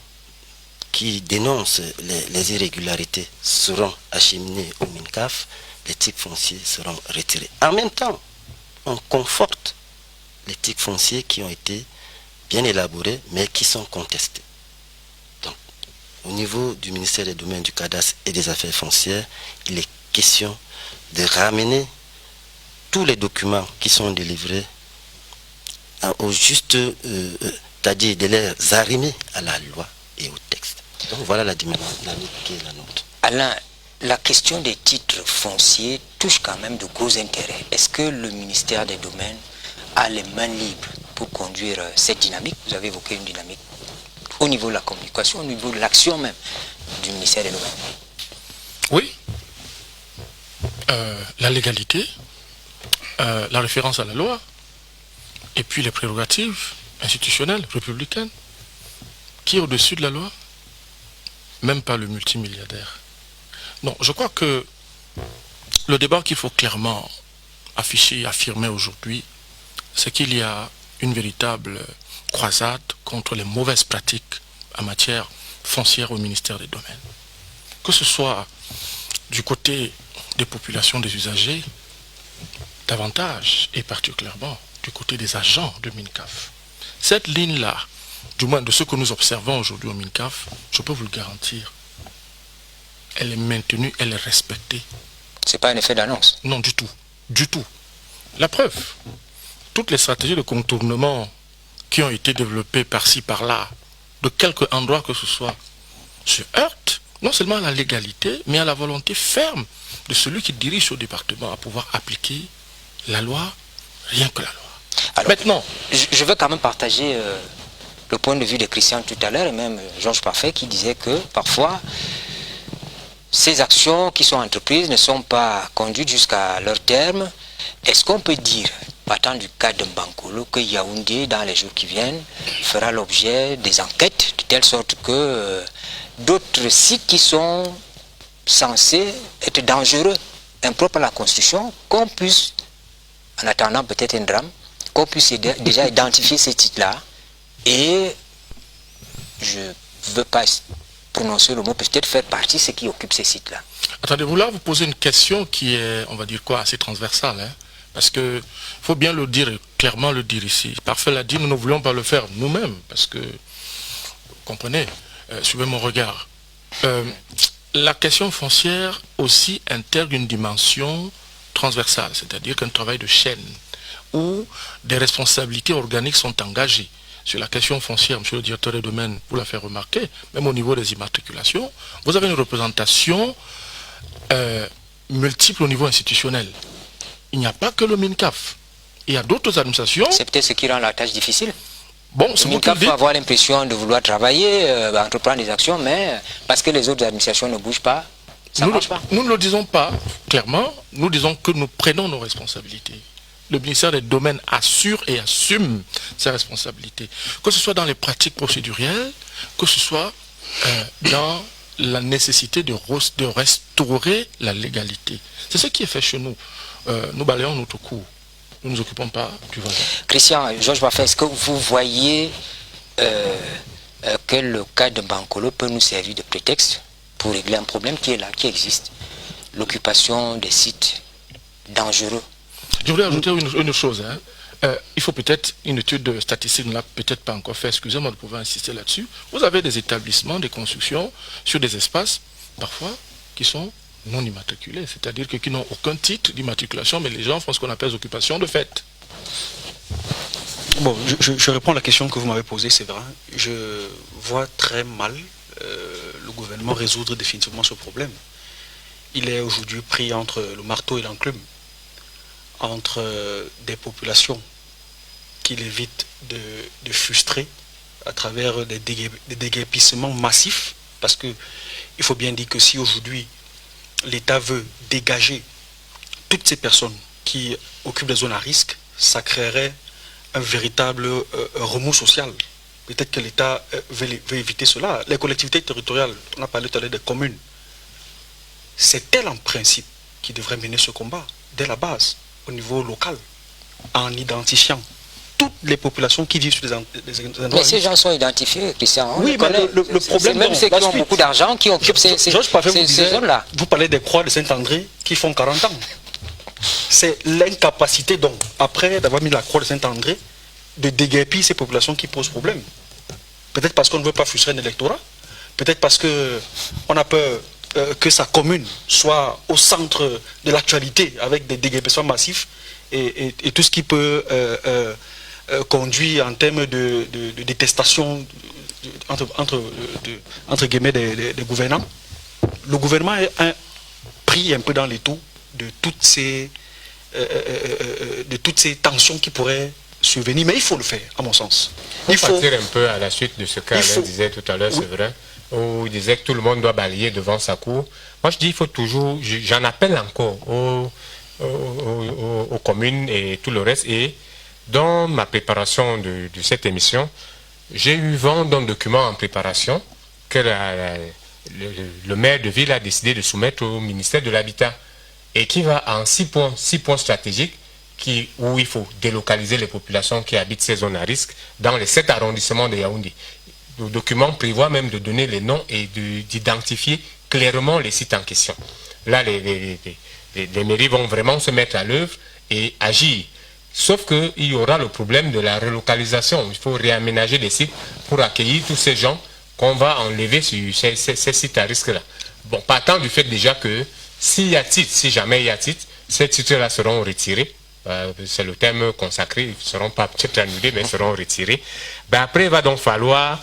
qui dénoncent les irrégularités seront acheminés au MINCAF, les titres fonciers seront retirés. En même temps, on conforte les titres fonciers qui ont été bien élaborés, mais qui sont contestés. Donc, au niveau du ministère des Domaines, du Cadastre et des Affaires foncières, il est question de ramener tous les documents qui sont délivrés au juste, c'est-à-dire de les arrimer à la loi et au texte. Donc voilà la dynamique qui est la nôtre. Alain, la question des titres fonciers touche quand même de gros intérêts. Est-ce que le ministère des Domaines a les mains libres pour conduire cette dynamique? Vous avez évoqué une dynamique au niveau de la communication, au niveau de l'action même du ministère des Domaines. Oui. La légalité, la référence à la loi, et puis les prérogatives institutionnelles, républicaines. Qui est au-dessus de la loi? Même pas le multimilliardaire. Non, je crois que le débat qu'il faut clairement afficher, affirmer aujourd'hui, c'est qu'il y a une véritable croisade contre les mauvaises pratiques en matière foncière au ministère des Domaines. Que ce soit du côté des populations, des usagers, davantage, et particulièrement du côté des agents de MINCAF. Cette ligne-là, du moins de ce que nous observons aujourd'hui au MINCAF, je peux vous le garantir, elle est maintenue, elle est respectée. C'est pas un effet d'annonce? Non, du tout. Du tout. La preuve, toutes les stratégies de contournement qui ont été développées par-ci, par-là, de quelque endroit que ce soit, se heurtent non seulement à la légalité, mais à la volonté ferme de celui qui dirige ce département à pouvoir appliquer la loi, rien que la loi. Alors, maintenant, je veux quand même partager le point de vue de Christian tout à l'heure, et même Georges Parfait, qui disait que parfois, ces actions qui sont entreprises ne sont pas conduites jusqu'à leur terme. Est-ce qu'on peut dire, partant du cas de Mbankolo, que Yaoundé, dans les jours qui viennent, fera l'objet des enquêtes, de telle sorte que d'autres sites qui sont censés être dangereux, impropres à la Constitution, qu'on puisse, en attendant peut-être un drame, qu'on puisse déjà identifier ces sites-là, et je ne veux pas prononcer le mot, peut-être faire partie de ceux qui occupent ces sites-là. Attendez-vous, là, vous posez une question qui est, on va dire quoi, assez transversale, hein, parce que faut bien le dire, clairement le dire ici. Parfait l'a dit, nous ne voulions pas le faire nous-mêmes, parce que, vous comprenez, suivez mon regard. La question foncière aussi intègre une dimension transversale, c'est-à-dire qu'un travail de chaîne, où des responsabilités organiques sont engagées. Sur la question foncière, monsieur le directeur des domaines, vous l'a fait remarquer, même au niveau des immatriculations, vous avez une représentation multiple au niveau institutionnel. Il n'y a pas que le MINCAF. Il y a d'autres administrations. C'est peut-être ce qui rend la tâche difficile. Bon, le MINCAF peut avoir l'impression de vouloir travailler, entreprendre des actions, mais parce que les autres administrations ne bougent pas, ça ne marche pas. Nous ne le disons pas clairement, nous disons que nous prenons nos responsabilités. Le ministère des Domaines assure et assume ses responsabilités. Que ce soit dans les pratiques procédurielles, que ce soit dans la nécessité de restaurer la légalité. C'est ce qui est fait chez nous. Nous balayons notre cours. Nous ne nous occupons pas du voisin. Christian, Georges Baffet, est-ce que vous voyez que le cas de Mbankolo peut nous servir de prétexte pour régler un problème qui est là, qui existe? L'occupation des sites dangereux. Je voulais ajouter une chose. Hein. Il faut peut-être une étude de statistique, on ne l'a peut-être pas encore fait, excusez-moi de pouvoir insister là-dessus. Vous avez des établissements, des constructions sur des espaces, parfois, qui sont non immatriculés, c'est-à-dire qui n'ont aucun titre d'immatriculation, mais les gens font ce qu'on appelle occupation de fait. Bon, je réponds à la question que vous m'avez posée, c'est vrai. Je vois très mal le gouvernement résoudre définitivement ce problème. Il est aujourd'hui pris entre le marteau et l'enclume, entre des populations qu'il évite de frustrer à travers des déguerpissements massifs, parce qu'il faut bien dire que si aujourd'hui l'État veut dégager toutes ces personnes qui occupent des zones à risque, ça créerait un véritable remous social. Peut-être que l'État veut éviter cela. Les collectivités territoriales, on a parlé tout à l'heure des communes. C'est elles en principe qui devraient mener ce combat dès la base, au niveau local, en identifiant toutes les populations qui vivent sur des endroits. Mais ces gens sont identifiés, Christian. Oui, mais le problème, même ceux qui ont beaucoup d'argent qui occupent ces zones-là. Vous parlez des croix de Saint-André qui font 40 ans. C'est l'incapacité, donc, après d'avoir mis la croix de Saint-André, de déguerpir ces populations qui posent problème. Peut-être parce qu'on ne veut pas frustrer un électorat, peut-être parce qu'on a peur que sa commune soit au centre de l'actualité avec des déguerpissements massifs et tout ce qui peut conduire en termes de détestation entre guillemets des gouvernants. Le gouvernement est pris un peu dans les tours de toutes ces tensions qui pourraient survenir, mais il faut le faire, à mon sens. Il faut partir un peu à la suite de ce qu'Alain disait tout à l'heure, oui. C'est vrai, où il disait que tout le monde doit balayer devant sa cour. Moi je dis il faut toujours, j'en appelle encore aux communes et tout le reste, et dans ma préparation de cette émission, j'ai eu vent d'un document en préparation que le maire de ville a décidé de soumettre au ministère de l'Habitat et qui va en 6 points stratégiques où il faut délocaliser les populations qui habitent ces zones à risque dans les 7 arrondissements de Yaoundé. Le document prévoit même de donner les noms et d'identifier clairement les sites en question. Là, les mairies vont vraiment se mettre à l'œuvre et agir. Sauf qu'il y aura le problème de la relocalisation. Il faut réaménager des sites pour accueillir tous ces gens qu'on va enlever sur ces sites à risque-là. Bon, partant du fait déjà que si jamais il y a titre, ces titres-là seront retirés. C'est le terme consacré, ils ne seront pas peut-être annulés, mais seront retirés. Après, il va donc falloir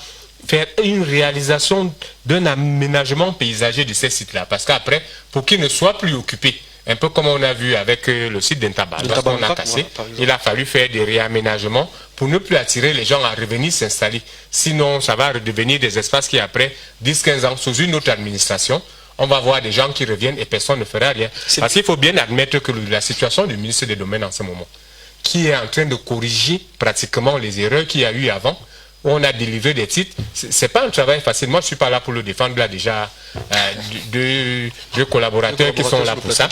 faire une réalisation d'un aménagement paysager de ces sites-là. Parce qu'après, pour qu'ils ne soient plus occupés, un peu comme on a vu avec le site d'Intaba, qu'on a cassé, il a fallu faire des réaménagements pour ne plus attirer les gens à revenir s'installer. Sinon, ça va redevenir des espaces qui, après 10-15 ans, sous une autre administration, on va voir des gens qui reviennent et personne ne fera rien. Parce qu'il faut bien admettre que la situation du ministre des Domaines en ce moment, qui est en train de corriger pratiquement les erreurs qu'il y a eu avant, où on a délivré des titres, c'est pas un travail facile. Moi, je ne suis pas là pour le défendre, là déjà, deux collaborateurs qui sont là pour ça.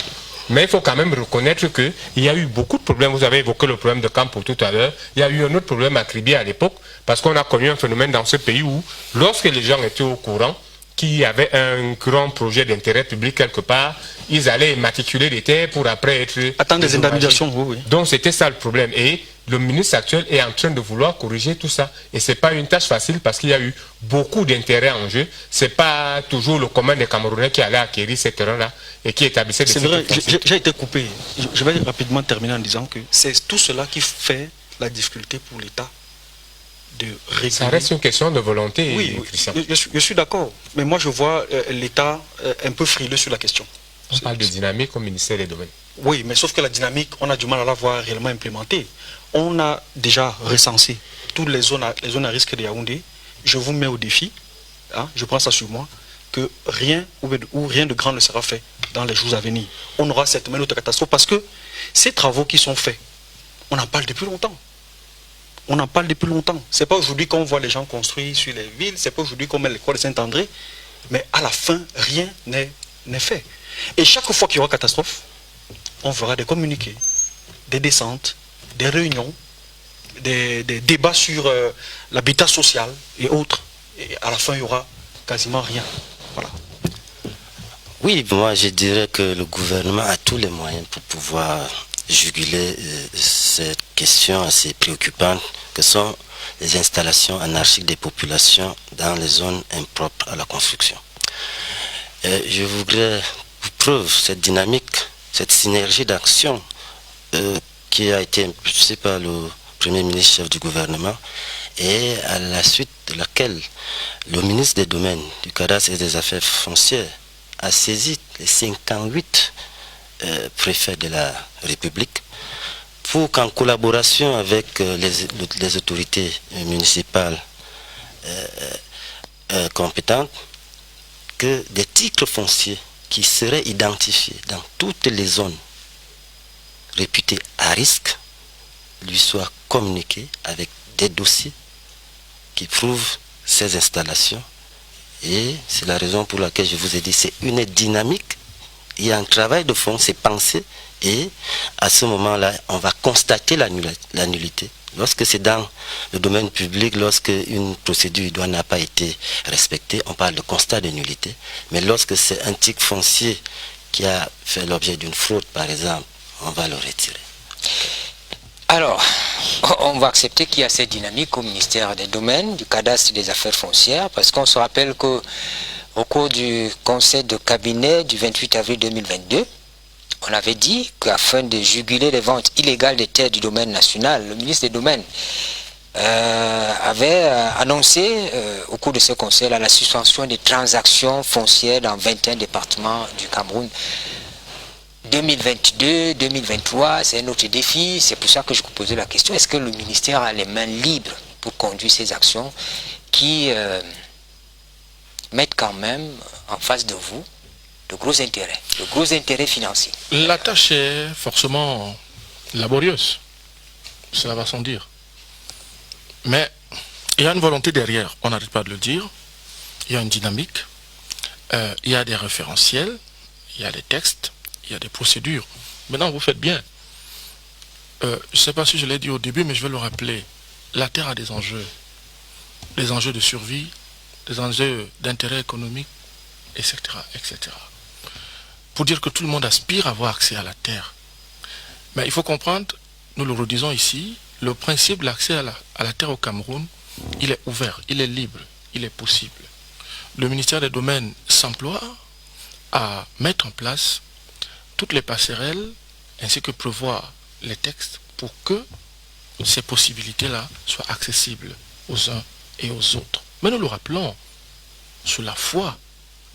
Mais il faut quand même reconnaître qu'il y a eu beaucoup de problèmes. Vous avez évoqué le problème de Campo tout à l'heure. Il y a eu un autre problème à Kribi à l'époque, parce qu'on a connu un phénomène dans ce pays où, lorsque les gens étaient au courant qu'il y avait un grand projet d'intérêt public quelque part, ils allaient immatriculer les terres pour après être... Attendre des indemnisations, oui. Donc c'était ça le problème. Et le ministre actuel est en train de vouloir corriger tout ça. Et ce n'est pas une tâche facile parce qu'il y a eu beaucoup d'intérêts en jeu. Ce n'est pas toujours le commun des Camerounais qui allait acquérir ces terrains-là et qui établissait des... C'est vrai, j'ai été coupé. Je vais rapidement terminer en disant que c'est tout cela qui fait la difficulté pour l'État de réguler. Ça reste une question de volonté, oui, Christian. Je suis d'accord. Mais moi, je vois l'État un peu frileux sur la question. On parle de dynamique au ministère des Domaines. Oui, mais sauf que la dynamique, on a du mal à la voir réellement implémentée. On a déjà recensé toutes les zones à risque de Yaoundé. Je vous mets au défi, hein, je prends ça sur moi, que rien de grand ne sera fait dans les jours à venir. On aura certainement une autre catastrophe parce que ces travaux qui sont faits, on en parle depuis longtemps. On en parle depuis longtemps. Ce n'est pas aujourd'hui qu'on voit les gens construire sur les villes, ce n'est pas aujourd'hui qu'on met l'école de Saint-André, mais à la fin, rien n'est fait. Et chaque fois qu'il y aura catastrophe, on fera des communiqués, des descentes, des réunions, des débats sur l'habitat social et autres. Et à la fin, il n'y aura quasiment rien. Voilà. Oui, moi je dirais que le gouvernement a tous les moyens pour pouvoir juguler cette question assez préoccupante que sont les installations anarchiques des populations dans les zones impropres à la construction. Je voudrais, pour preuve, cette dynamique, cette synergie d'action qui a été impulsée par le Premier ministre chef du gouvernement et à la suite de laquelle le ministre des Domaines, du Cadastre et des Affaires foncières a saisi les 58 préfets de la République pour qu'en collaboration avec les autorités municipales compétentes, que des titres fonciers qui seraient identifiés dans toutes les zones réputées à risque lui soient communiqués avec des dossiers qui prouvent ces installations. Et c'est la raison pour laquelle je vous ai dit, c'est une dynamique, il y a un travail de fond, c'est pensé, et à ce moment-là, on va constater la nullité. Lorsque c'est dans le domaine public, lorsque une procédure idoine n'a pas été respectée, on parle de constat de nullité. Mais lorsque c'est un titre foncier qui a fait l'objet d'une fraude, par exemple, on va le retirer. Alors, on va accepter qu'il y a cette dynamique au ministère des Domaines, du cadastre des affaires foncières, parce qu'on se rappelle qu'au cours du conseil de cabinet du 28 avril 2022, on avait dit qu'afin de juguler les ventes illégales des terres du domaine national, le ministre des Domaines avait annoncé au cours de ce conseil la suspension des transactions foncières dans 21 départements du Cameroun. 2022, 2023, c'est un autre défi. C'est pour ça que je vous posais la question. Est-ce que le ministère a les mains libres pour conduire ces actions qui mettent quand même en face de vous de gros intérêts financiers? La tâche est forcément laborieuse. Cela va sans dire. Mais il y a une volonté derrière. On n'arrête pas de le dire. Il y a une dynamique. Il y a des référentiels. Il y a des textes. Il y a des procédures. Maintenant, vous faites bien. Je ne sais pas si je l'ai dit au début, mais je vais le rappeler. La terre a des enjeux. Des enjeux de survie, des enjeux d'intérêt économique, etc., etc. Pour dire que tout le monde aspire à avoir accès à la terre. Mais il faut comprendre, nous le redisons ici, le principe de l'accès à la terre au Cameroun, il est ouvert, il est libre, il est possible. Le ministère des Domaines s'emploie à mettre en place toutes les passerelles ainsi que prévoir les textes pour que ces possibilités-là soient accessibles aux uns et aux autres. Mais nous le rappelons, sous la foi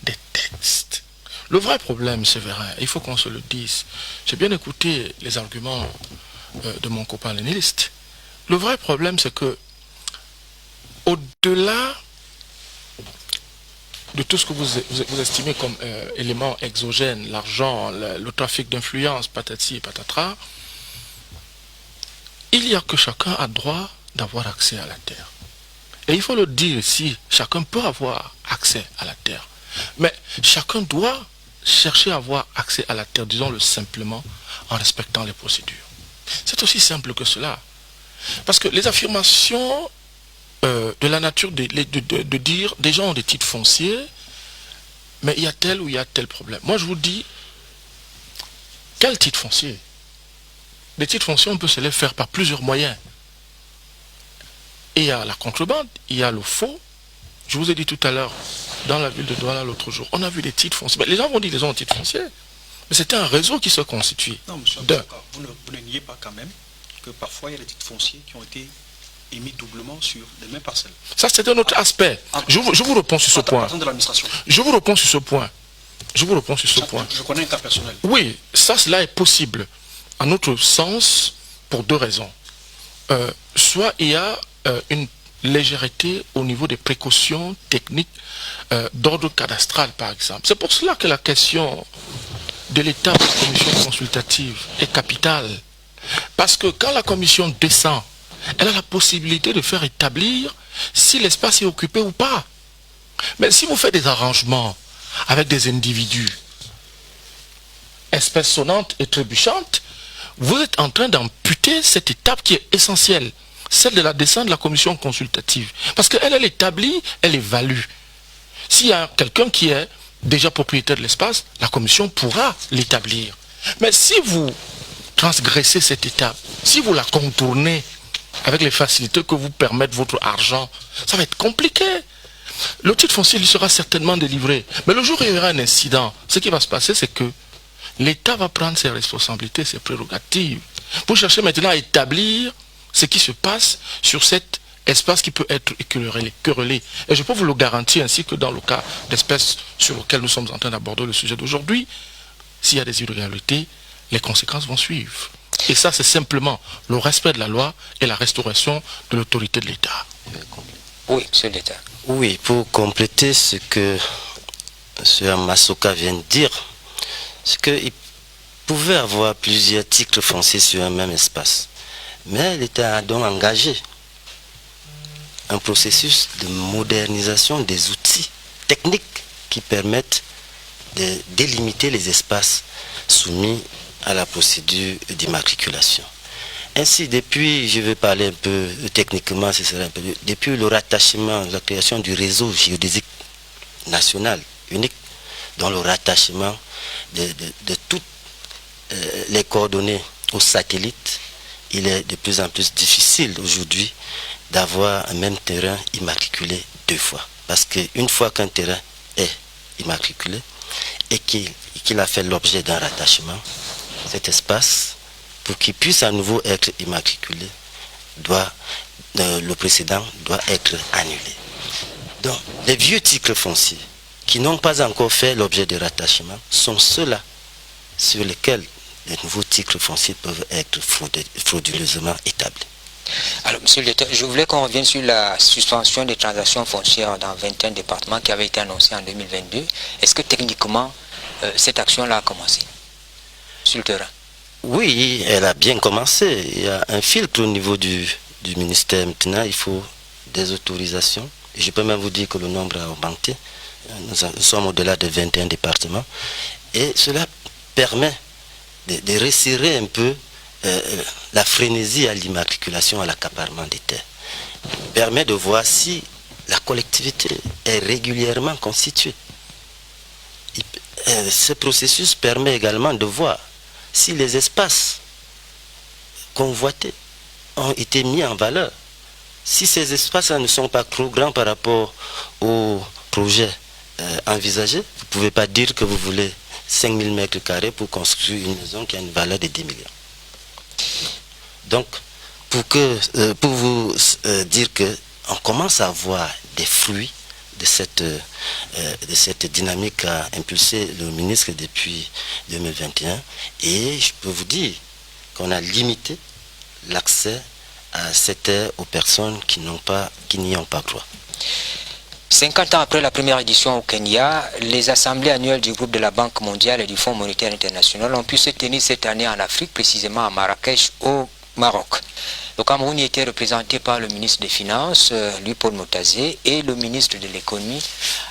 des textes. Le vrai problème, Séverin, il faut qu'on se le dise. J'ai bien écouté les arguments de mon copain léniliste. Le vrai problème, c'est que au-delà de tout ce que vous estimez comme élément exogène, l'argent, le trafic d'influence, patati et patatras, il y a que chacun a droit d'avoir accès à la terre. Et il faut le dire ici, chacun peut avoir accès à la terre. Mais chacun doit chercher à avoir accès à la terre, disons-le simplement, en respectant les procédures. C'est aussi simple que cela. Parce que les affirmations de la nature de dire des gens ont des titres fonciers, mais il y a tel ou il y a tel problème. Moi je vous dis, quel titre foncier? Des titres fonciers, on peut se les faire par plusieurs moyens. Et il y a la contrebande, il y a le faux. Je vous ai dit tout à l'heure, dans la ville de Douala l'autre jour, on a vu des titres fonciers. Mais les gens vont dire qu'ils ont un titre foncier. Mais c'était un réseau qui se constitue. Non, monsieur, vous ne niez pas quand même que parfois il y a des titres fonciers qui ont été émis doublement sur les mêmes parcelles. Ça, c'est un autre aspect. Je vous réponds sur ce point. Je vous réponds sur ce point. Je vous réponds sur ce point. Je connais un cas personnel. Oui, cela est possible. À notre sens, pour deux raisons. Soit il y a une légèreté au niveau des précautions techniques d'ordre cadastral, par exemple. C'est pour cela que la question de l'état de la commission consultative est capitale. Parce que quand la commission descend, elle a la possibilité de faire établir si l'espace est occupé ou pas. Mais si vous faites des arrangements avec des individus, espèces sonnantes et trébuchantes, vous êtes en train d'amputer cette étape qui est essentielle, celle de la descente de la commission consultative. Parce qu'elle, elle établit, elle évalue. S'il y a quelqu'un qui est déjà propriétaire de l'espace, la commission pourra l'établir. Mais si vous transgressez cette étape, si vous la contournez avec les facilités que vous permettent votre argent, ça va être compliqué. Le titre foncier lui sera certainement délivré. Mais le jour où il y aura un incident, ce qui va se passer, c'est que l'État va prendre ses responsabilités, ses prérogatives, pour chercher maintenant à établir ce qui se passe sur cet espace qui peut être querellé. Et je peux vous le garantir, ainsi que dans le cas d'espèces sur lesquelles nous sommes en train d'aborder le sujet d'aujourd'hui, s'il y a des irrégularités, les conséquences vont suivre. Et ça, c'est simplement le respect de la loi et la restauration de l'autorité de l'État. Oui, monsieur l'État. Oui, pour compléter ce que M. Massoka vient de dire, c'est qu'il pouvait avoir plusieurs titres fonciers sur un même espace. Mais l'État a donc engagé un processus de modernisation des outils techniques qui permettent de délimiter les espaces soumis à la procédure d'immatriculation. Ainsi, depuis, je vais parler un peu techniquement, depuis le rattachement, la création du réseau géodésique national unique, dans le rattachement de toutes les coordonnées aux satellites, il est de plus en plus difficile aujourd'hui d'avoir un même terrain immatriculé deux fois. Parce qu'une fois qu'un terrain est immatriculé et qu'il a fait l'objet d'un rattachement, cet espace, pour qu'il puisse à nouveau être immatriculé, le précédent doit être annulé. Donc, les vieux titres fonciers qui n'ont pas encore fait l'objet de rattachement sont ceux-là sur lesquels les nouveaux titres fonciers peuvent être frauduleusement établis. Alors, monsieur le directeur, je voulais qu'on revienne sur la suspension des transactions foncières dans 21 départements qui avait été annoncée en 2022. Est-ce que techniquement, cette action-là a commencé sur le terrain? Oui, elle a bien commencé. Il y a un filtre au niveau du ministère. Maintenant, il faut des autorisations. Et je peux même vous dire que le nombre a augmenté. Nous sommes au-delà de 21 départements. Et cela permet de resserrer un peu la frénésie à l'immatriculation, à l'accaparement des terres. Permet de voir si la collectivité est régulièrement constituée. Ce processus permet également de voir si les espaces convoités ont été mis en valeur. Si ces espaces ne sont pas trop grands par rapport au projet envisagé, vous ne pouvez pas dire que vous voulez 5000 mètres carrés pour construire une maison qui a une valeur de 10 millions. Donc, pour vous dire qu'on commence à voir des fruits de cette dynamique qu'a impulsé le ministre depuis 2021, et je peux vous dire qu'on a limité l'accès à cette terre aux personnes qui n'y ont pas droit. 50 ans après la première édition au Kenya, les assemblées annuelles du groupe de la Banque mondiale et du Fonds monétaire international ont pu se tenir cette année en Afrique, précisément à Marrakech, au Maroc. Le Cameroun y était représenté par le ministre des Finances, Louis-Paul Motazé, et le ministre de l'Économie,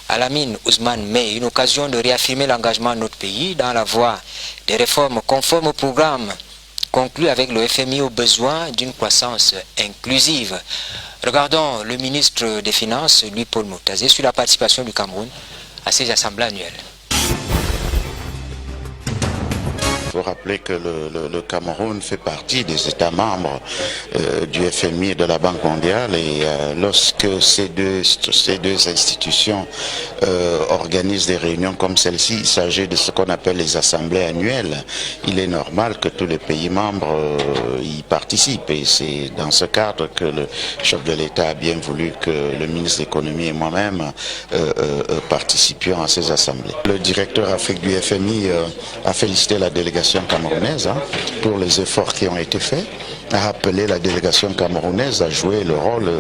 Alamine Ousmane Mey. Une occasion de réaffirmer l'engagement de notre pays dans la voie des réformes conformes au programme conclu avec le FMI aux besoins d'une croissance inclusive. Regardons le ministre des Finances, Louis-Paul Motazé, sur la participation du Cameroun à ces assemblées annuelles. Il faut rappeler que le Cameroun fait partie des États membres du FMI et de la Banque mondiale, et lorsque ces deux institutions organisent des réunions comme celle-ci, il s'agit de ce qu'on appelle les assemblées annuelles. Il est normal que tous les pays membres y participent, et c'est dans ce cadre que le chef de l'État a bien voulu que le ministre de l'Économie et moi-même participions à ces assemblées. Le directeur Afrique du FMI a félicité la délégation camerounaise pour les efforts qui ont été faits, a appelé la délégation camerounaise à jouer le rôle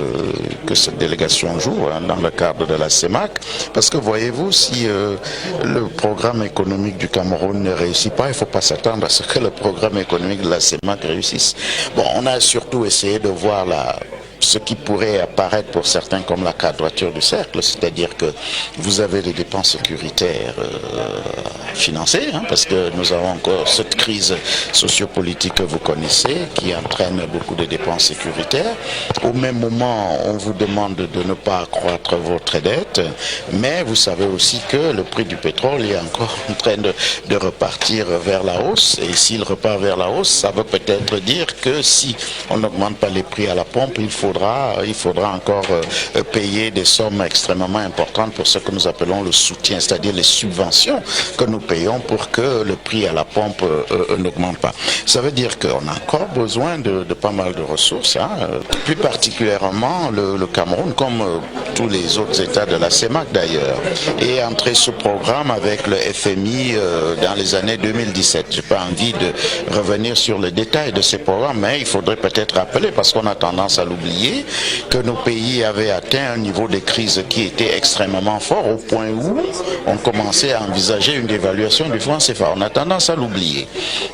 que cette délégation joue dans le cadre de la CEMAC, parce que voyez-vous, si le programme économique du Cameroun ne réussit pas, il ne faut pas s'attendre à ce que le programme économique de la CEMAC réussisse. Bon, on a surtout essayé de voir ce qui pourrait apparaître pour certains comme la quadrature du cercle, c'est-à-dire que vous avez des dépenses sécuritaires financées, parce que nous avons encore cette crise sociopolitique que vous connaissez, qui entraîne beaucoup de dépenses sécuritaires. Au même moment, on vous demande de ne pas accroître votre dette, mais vous savez aussi que le prix du pétrole est encore en train de repartir vers la hausse, et s'il repart vers la hausse, ça veut peut-être dire que si on n'augmente pas les prix à la pompe, il faudra encore payer des sommes extrêmement importantes pour ce que nous appelons le soutien, c'est-à-dire les subventions que nous payons pour que le prix à la pompe n'augmente pas. Ça veut dire qu'on a encore besoin de pas mal de ressources, plus particulièrement le Cameroun, comme tous les autres États de la CEMAC d'ailleurs, et entrer sous programme avec le FMI dans les années 2017. Je n'ai pas envie de revenir sur le détail de ces programmes, mais il faudrait peut-être rappeler, parce qu'on a tendance à l'oublier, que nos pays avaient atteint un niveau de crise qui était extrêmement fort, au point où on commençait à envisager une dévaluation du franc CFA. On a tendance à l'oublier.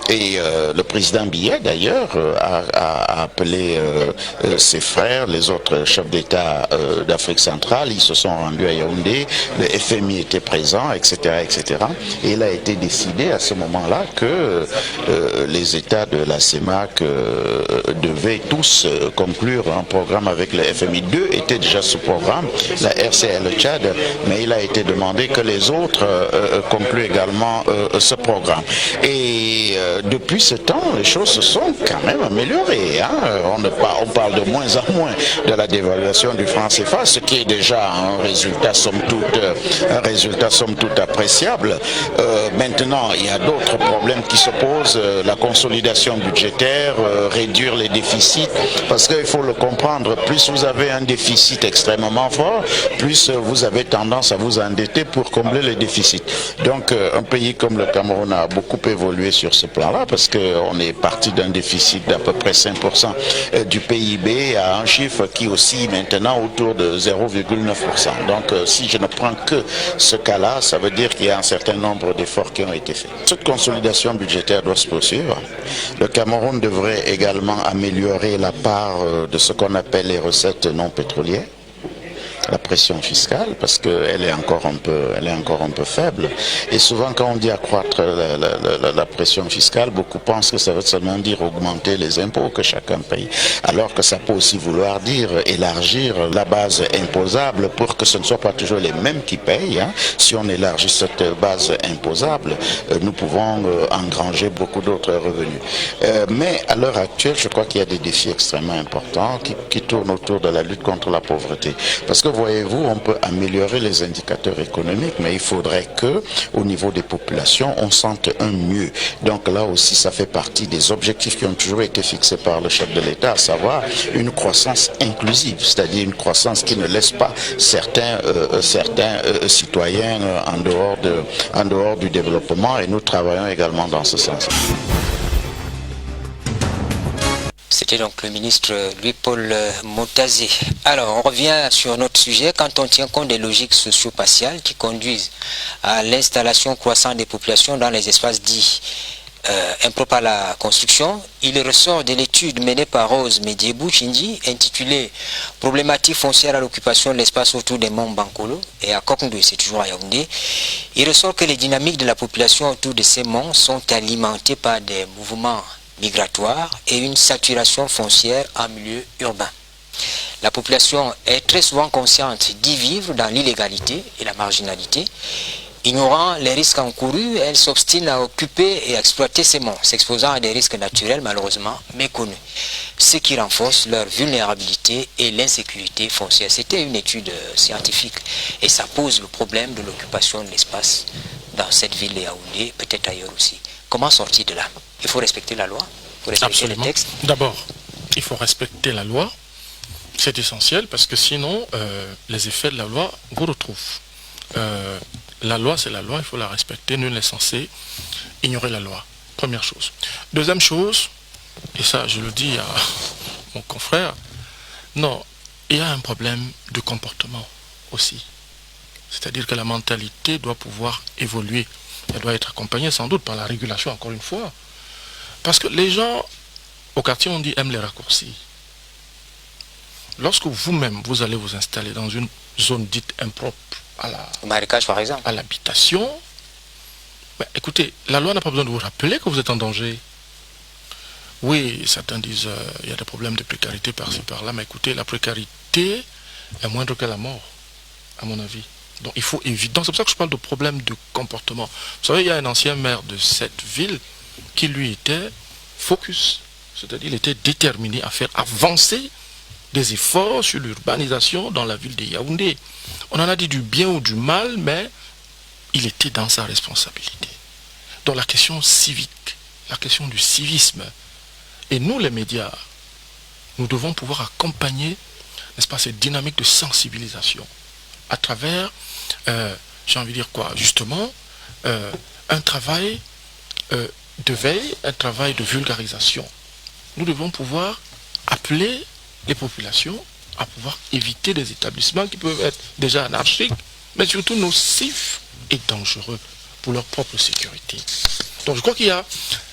Et le président Biya, d'ailleurs, a appelé ses frères, les autres chefs d'État d'Afrique centrale. Ils se sont rendus à Yaoundé, le FMI était présent, etc., etc. Et il a été décidé à ce moment-là que les États de la CEMAC devaient tous conclure un programme avec le FMI. 2 étaient déjà sous programme, la RCA et le Tchad, mais il a été demandé que les autres concluent également ce programme. Et depuis ce temps, les choses se sont quand même améliorées. Hein. On parle de moins en moins de la dévaluation du franc CFA, ce qui est déjà un résultat somme toute appréciable. Maintenant, il y a d'autres problèmes qui se posent, la consolidation budgétaire, réduire les déficits, parce qu'il faut le comprendre, plus vous avez un déficit extrêmement fort, plus vous avez tendance à vous endetter pour combler les déficits. Donc un pays comme le Cameroun a beaucoup évolué sur ce plan-là, parce qu'on est parti d'un déficit d'à peu près 5% du PIB à un chiffre qui oscille maintenant autour de 0,9%. Donc si je ne prends que ce cas-là, ça veut dire qu'il y a un certain nombre d'efforts qui ont été faits. Cette consolidation budgétaire doit se poursuivre. Le Cameroun devrait également améliorer la part de ce qu'on appelle les recettes non pétrolières, la pression fiscale, parce qu'elle est encore un peu faible. Et souvent, quand on dit accroître la pression fiscale, beaucoup pensent que ça veut seulement dire augmenter les impôts que chacun paye. Alors que ça peut aussi vouloir dire élargir la base imposable pour que ce ne soit pas toujours les mêmes qui payent. Hein. Si on élargit cette base imposable, nous pouvons engranger beaucoup d'autres revenus. Mais à l'heure actuelle, je crois qu'il y a des défis extrêmement importants qui tournent autour de la lutte contre la pauvreté. Parce que voyez-vous, on peut améliorer les indicateurs économiques, mais il faudrait que, au niveau des populations, on sente un mieux. Donc là aussi, ça fait partie des objectifs qui ont toujours été fixés par le chef de l'État, à savoir une croissance inclusive, c'est-à-dire une croissance qui ne laisse pas certains citoyens en dehors du développement, et nous travaillons également dans ce sens. C'était donc le ministre Louis-Paul Motazé. Alors, on revient sur notre sujet. Quand on tient compte des logiques socio-spatiales qui conduisent à l'installation croissante des populations dans les espaces dits impropres à la construction, il ressort de l'étude menée par Rose Mediebou Chindi, intitulée « Problématique foncière à l'occupation de l'espace autour des monts Bankolo » et à Kokndou, c'est toujours à Yaoundé. Il ressort que les dynamiques de la population autour de ces monts sont alimentées par des mouvements migratoire et une saturation foncière en milieu urbain. La population est très souvent consciente d'y vivre dans l'illégalité et la marginalité. Ignorant les risques encourus, elle s'obstine à occuper et à exploiter ces monts, s'exposant à des risques naturels malheureusement méconnus, ce qui renforce leur vulnérabilité et l'insécurité foncière. C'était une étude scientifique et ça pose le problème de l'occupation de l'espace dans cette ville de Yaoundé, peut-être ailleurs aussi. Comment sortir de là? Il faut respecter la loi, il faut respecter les textes. D'abord, il faut respecter la loi, c'est essentiel parce que sinon, les effets de la loi vous retrouvent. La loi, c'est la loi, il faut la respecter, nul n'est censé ignorer la loi. Première chose. Deuxième chose, et ça je le dis à mon confrère, non, il y a un problème de comportement aussi. C'est-à-dire que la mentalité doit pouvoir évoluer. Elle doit être accompagnée sans doute par la régulation, encore une fois. Parce que les gens, au quartier, on dit, aiment les raccourcis. Lorsque vous-même, vous allez vous installer dans une zone dite impropre à l'habitation, ben, écoutez, la loi n'a pas besoin de vous rappeler que vous êtes en danger. Oui, certains disent, il y a des problèmes de précarité par-ci, par-là, mais écoutez, la précarité est moindre que la mort, à mon avis. Donc il faut éviter. Donc c'est pour ça que je parle de problème de comportement. Vous savez, il y a un ancien maire de cette ville qui lui était focus. C'est-à-dire il était déterminé à faire avancer des efforts sur l'urbanisation dans la ville de Yaoundé. On en a dit du bien ou du mal, mais il était dans sa responsabilité. Donc la question civique, la question du civisme. Et nous les médias, nous devons pouvoir accompagner n'est-ce pas, cette dynamique de sensibilisation à travers, j'ai envie de dire quoi, justement, un travail de veille, un travail de vulgarisation. Nous devons pouvoir appeler les populations à pouvoir éviter des établissements qui peuvent être déjà anarchiques, mais surtout nocifs et dangereux pour leur propre sécurité. Donc je crois qu'il y a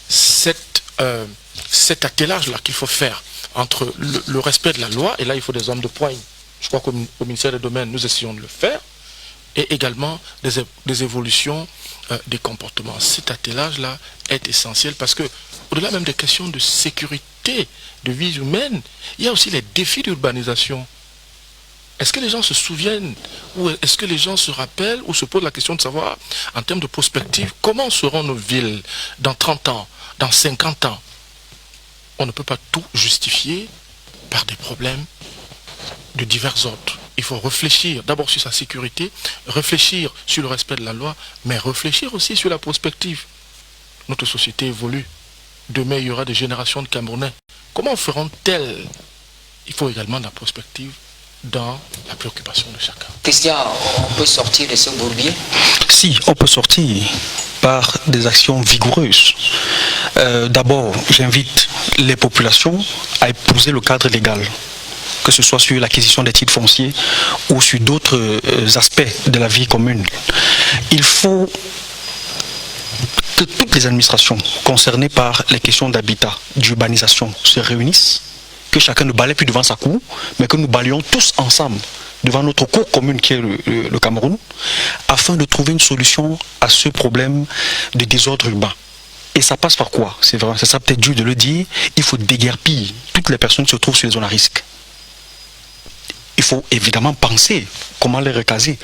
cet attelage-là qu'il faut faire entre le respect de la loi, et là il faut des hommes de poigne. Je crois qu'au ministère des Domaines, nous essayons de le faire, et également des évolutions des comportements. Cet attelage-là est essentiel parce que, au-delà même des questions de sécurité, de vie humaine, il y a aussi les défis d'urbanisation. Est-ce que les gens se souviennent, ou est-ce que les gens se rappellent, ou se posent la question de savoir, en termes de prospective, comment seront nos villes dans 30 ans, dans 50 ans? On ne peut pas tout justifier par des problèmes de divers ordres. Il faut réfléchir d'abord sur sa sécurité, réfléchir sur le respect de la loi, mais réfléchir aussi sur la prospective. Notre société évolue. Demain, il y aura des générations de Camerounais. Comment feront-elles? Il faut également de la prospective dans la préoccupation de chacun. Christian, on peut sortir de ce bourbier? Si, on peut sortir par des actions vigoureuses. D'abord, j'invite les populations à épouser le cadre légal, que ce soit sur l'acquisition des titres fonciers ou sur d'autres aspects de la vie commune. Il faut que toutes les administrations concernées par les questions d'habitat, d'urbanisation se réunissent, que chacun ne balaye plus devant sa cour, mais que nous balayons tous ensemble devant notre cour commune qui est le Cameroun, afin de trouver une solution à ce problème de désordre urbain. Et ça passe par quoi? C'est vrai, c'est ça peut-être dur de le dire, il faut déguerpir toutes les personnes qui se trouvent sur les zones à risque. Il faut évidemment penser comment les recaser.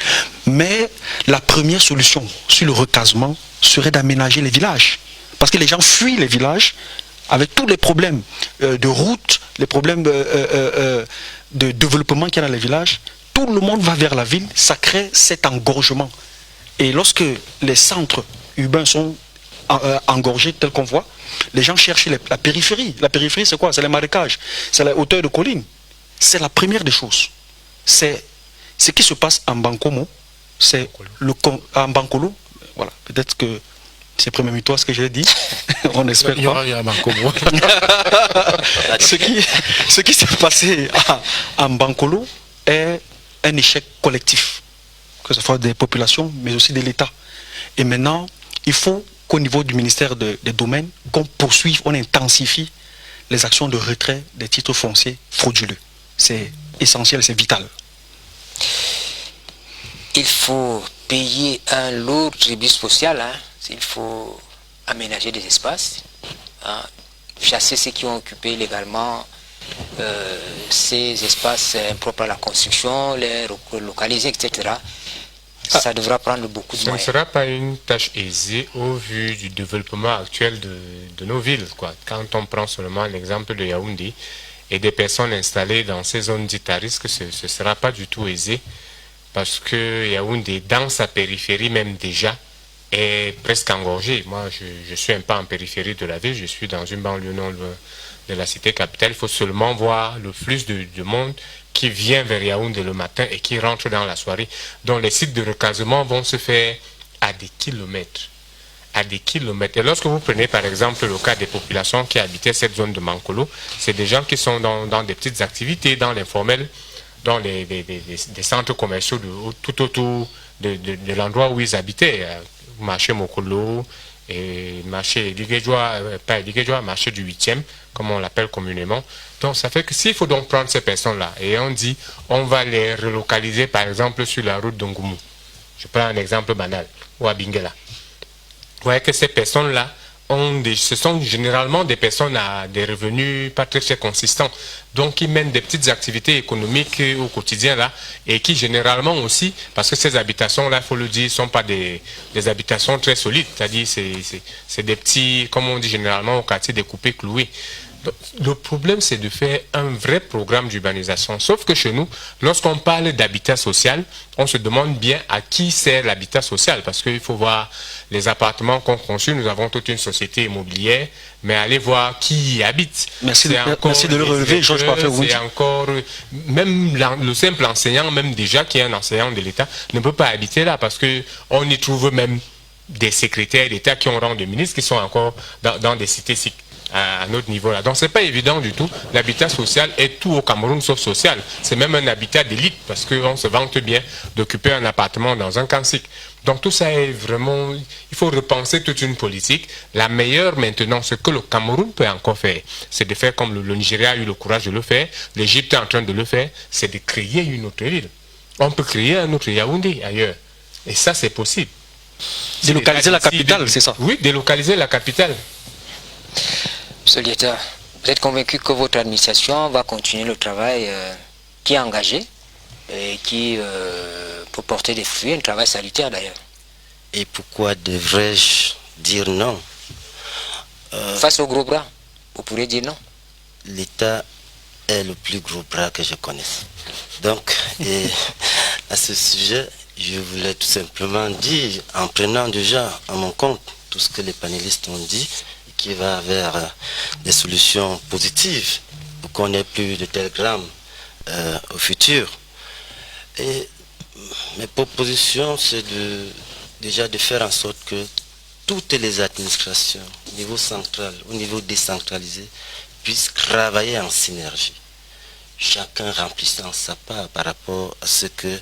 Mais la première solution sur le recasement serait d'aménager les villages. Parce que les gens fuient les villages avec tous les problèmes de route, les problèmes de développement qu'il y a dans les villages. Tout le monde va vers la ville, ça crée cet engorgement. Et lorsque les centres urbains sont engorgés tels qu'on voit, les gens cherchent la périphérie. La périphérie, c'est quoi? C'est les marécages, c'est la hauteur de collines. C'est la première des choses. C'est ce qui se passe en Bankomo, c'est en Bankolo. Voilà, peut-être que c'est prémonitoire ce que j'ai dit. On espère pas. Il y aura un Bankomo. Ce qui s'est passé en Bankolo est un échec collectif, que ce soit des populations, mais aussi de l'État. Et maintenant, il faut qu'au niveau du ministère des Domaines, qu'on poursuive, on intensifie les actions de retrait des titres fonciers frauduleux. C'est essentiel, c'est vital. Il faut payer un lourd tribut social, hein. Il faut aménager des espaces, hein, chasser ceux qui ont occupé légalement ces espaces impropres à la construction, les relocaliser, etc. Ça devra prendre beaucoup de moyens. Ce ne sera pas une tâche aisée au vu du développement actuel de nos villes, quoi. Quand on prend seulement l'exemple de Yaoundé et des personnes installées dans ces zones dites à risque, ce ne sera pas du tout aisé, parce que Yaoundé, dans sa périphérie même déjà, est presque engorgé. Moi, je suis un peu en périphérie de la ville, je suis dans une banlieue non loin de la cité capitale. Il faut seulement voir le flux de monde qui vient vers Yaoundé le matin et qui rentre dans la soirée. Donc les sites de recasement vont se faire à des kilomètres. À des kilomètres. Et lorsque vous prenez par exemple le cas des populations qui habitaient cette zone de Mankolo, c'est des gens qui sont dans des petites activités, dans l'informel, dans des centres commerciaux tout autour de l'endroit où ils habitaient. Marché Mokolo, et marché Ligéjoa, pas Ligéjoa, marché du 8e, comme on l'appelle communément. Donc ça fait que s'il faut donc prendre ces personnes-là et on dit on va les relocaliser par exemple sur la route d'Ongoumou, je prends un exemple banal, ou à Bingela. Vous voyez que ces personnes-là ce sont généralement des personnes à des revenus pas très consistants, donc qui mènent des petites activités économiques au quotidien là, et qui généralement aussi, parce que ces habitations là, il faut le dire, ne sont pas des habitations très solides, c'est-à-dire c'est des petits, comme on dit généralement au quartier, des coupés cloués. Le problème, c'est de faire un vrai programme d'urbanisation. Sauf que chez nous, lorsqu'on parle d'habitat social, on se demande bien à qui sert l'habitat social. Parce qu'il faut voir les appartements qu'on construit. Nous avons toute une société immobilière, mais allez voir qui y habite. Merci de le relever, Georges Parfait-Woundi. C'est encore... Même le simple enseignant, même déjà qui est un enseignant de l'État, ne peut pas habiter là parce qu'on y trouve même des secrétaires d'État qui ont rang de ministre qui sont encore dans des cités à notre niveau là. Donc c'est pas évident du tout. L'habitat social est tout au Cameroun sauf social. C'est même un habitat d'élite parce qu'on se vante bien d'occuper un appartement dans un cancique. Donc tout ça est vraiment... Il faut repenser toute une politique. La meilleure maintenant, ce que le Cameroun peut encore faire, c'est de faire comme le Nigeria a eu le courage de le faire, l'Égypte est en train de le faire, c'est de créer une autre ville. On peut créer un autre Yaoundé ailleurs. Et ça c'est possible. Délocaliser la capitale, c'est ça? Oui, délocaliser la capitale. Monsieur Lieta, vous êtes convaincu que votre administration va continuer le travail qui est engagé et qui peut porter des fruits, un travail salutaire d'ailleurs? Et pourquoi devrais-je dire non? Face au gros bras, vous pourrez dire non? L'État est le plus gros bras que je connaisse. Donc, à ce sujet, je voulais tout simplement dire, en prenant déjà à mon compte tout ce que les panélistes ont dit, qui va vers des solutions positives pour qu'on n'ait plus de télégrammes au futur. Et mes propositions, c'est déjà de faire en sorte que toutes les administrations, au niveau central, au niveau décentralisé, puissent travailler en synergie. Chacun remplissant sa part par rapport à ce que,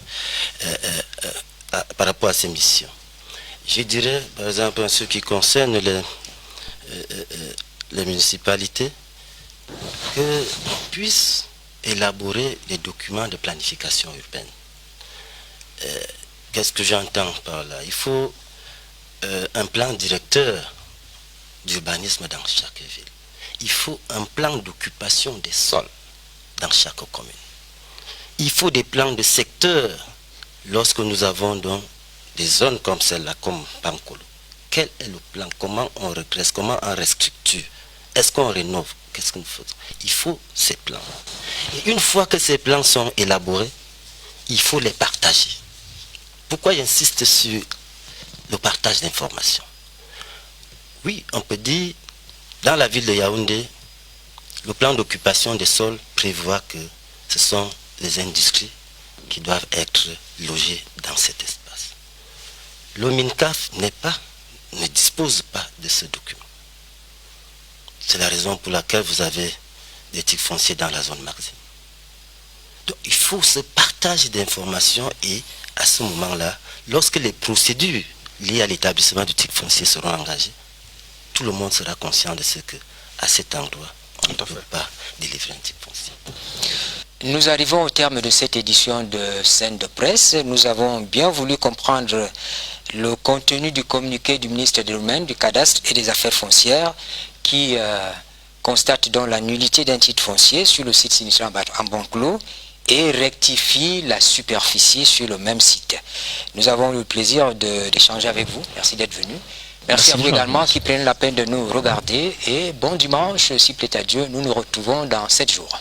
par rapport à ses missions. Je dirais, par exemple, en ce qui concerne les municipalités, qu'on puisse élaborer des documents de planification urbaine. Qu'est-ce que j'entends par là? Il faut un plan directeur d'urbanisme dans chaque ville. Il faut un plan d'occupation des sols dans chaque commune. Il faut des plans de secteur lorsque nous avons donc des zones comme celle-là, comme Bankolo. Quel est le plan? Comment on regresse? Comment on restructure? Est-ce qu'on rénove? Qu'est-ce que nous faisons? Il faut ces plans. Et une fois que ces plans sont élaborés, il faut les partager. Pourquoi j'insiste sur le partage d'informations? Oui, on peut dire, dans la ville de Yaoundé, le plan d'occupation des sols prévoit que ce sont les industries qui doivent être logées dans cet espace. Le MINCAF ne dispose pas de ce document. C'est la raison pour laquelle vous avez des titres fonciers dans la zone maritime. Donc il faut ce partage d'informations et à ce moment-là, lorsque les procédures liées à l'établissement du titre foncier seront engagées, tout le monde sera conscient de ce que, à cet endroit, on ne peut pas délivrer un titre foncier. Nous arrivons au terme de cette édition de Scène de presse. Nous avons bien voulu comprendre le contenu du communiqué du ministre des Domaines, du Cadastre et des Affaires foncières qui constate donc la nullité d'un titre foncier sur le site sinistré en Bankolo et rectifie la superficie sur le même site. Nous avons eu le plaisir d'échanger avec vous. Merci d'être venu. Merci à vous également qui prennent la peine de nous regarder et bon dimanche, s'il plaît à Dieu, nous nous retrouvons dans 7 jours.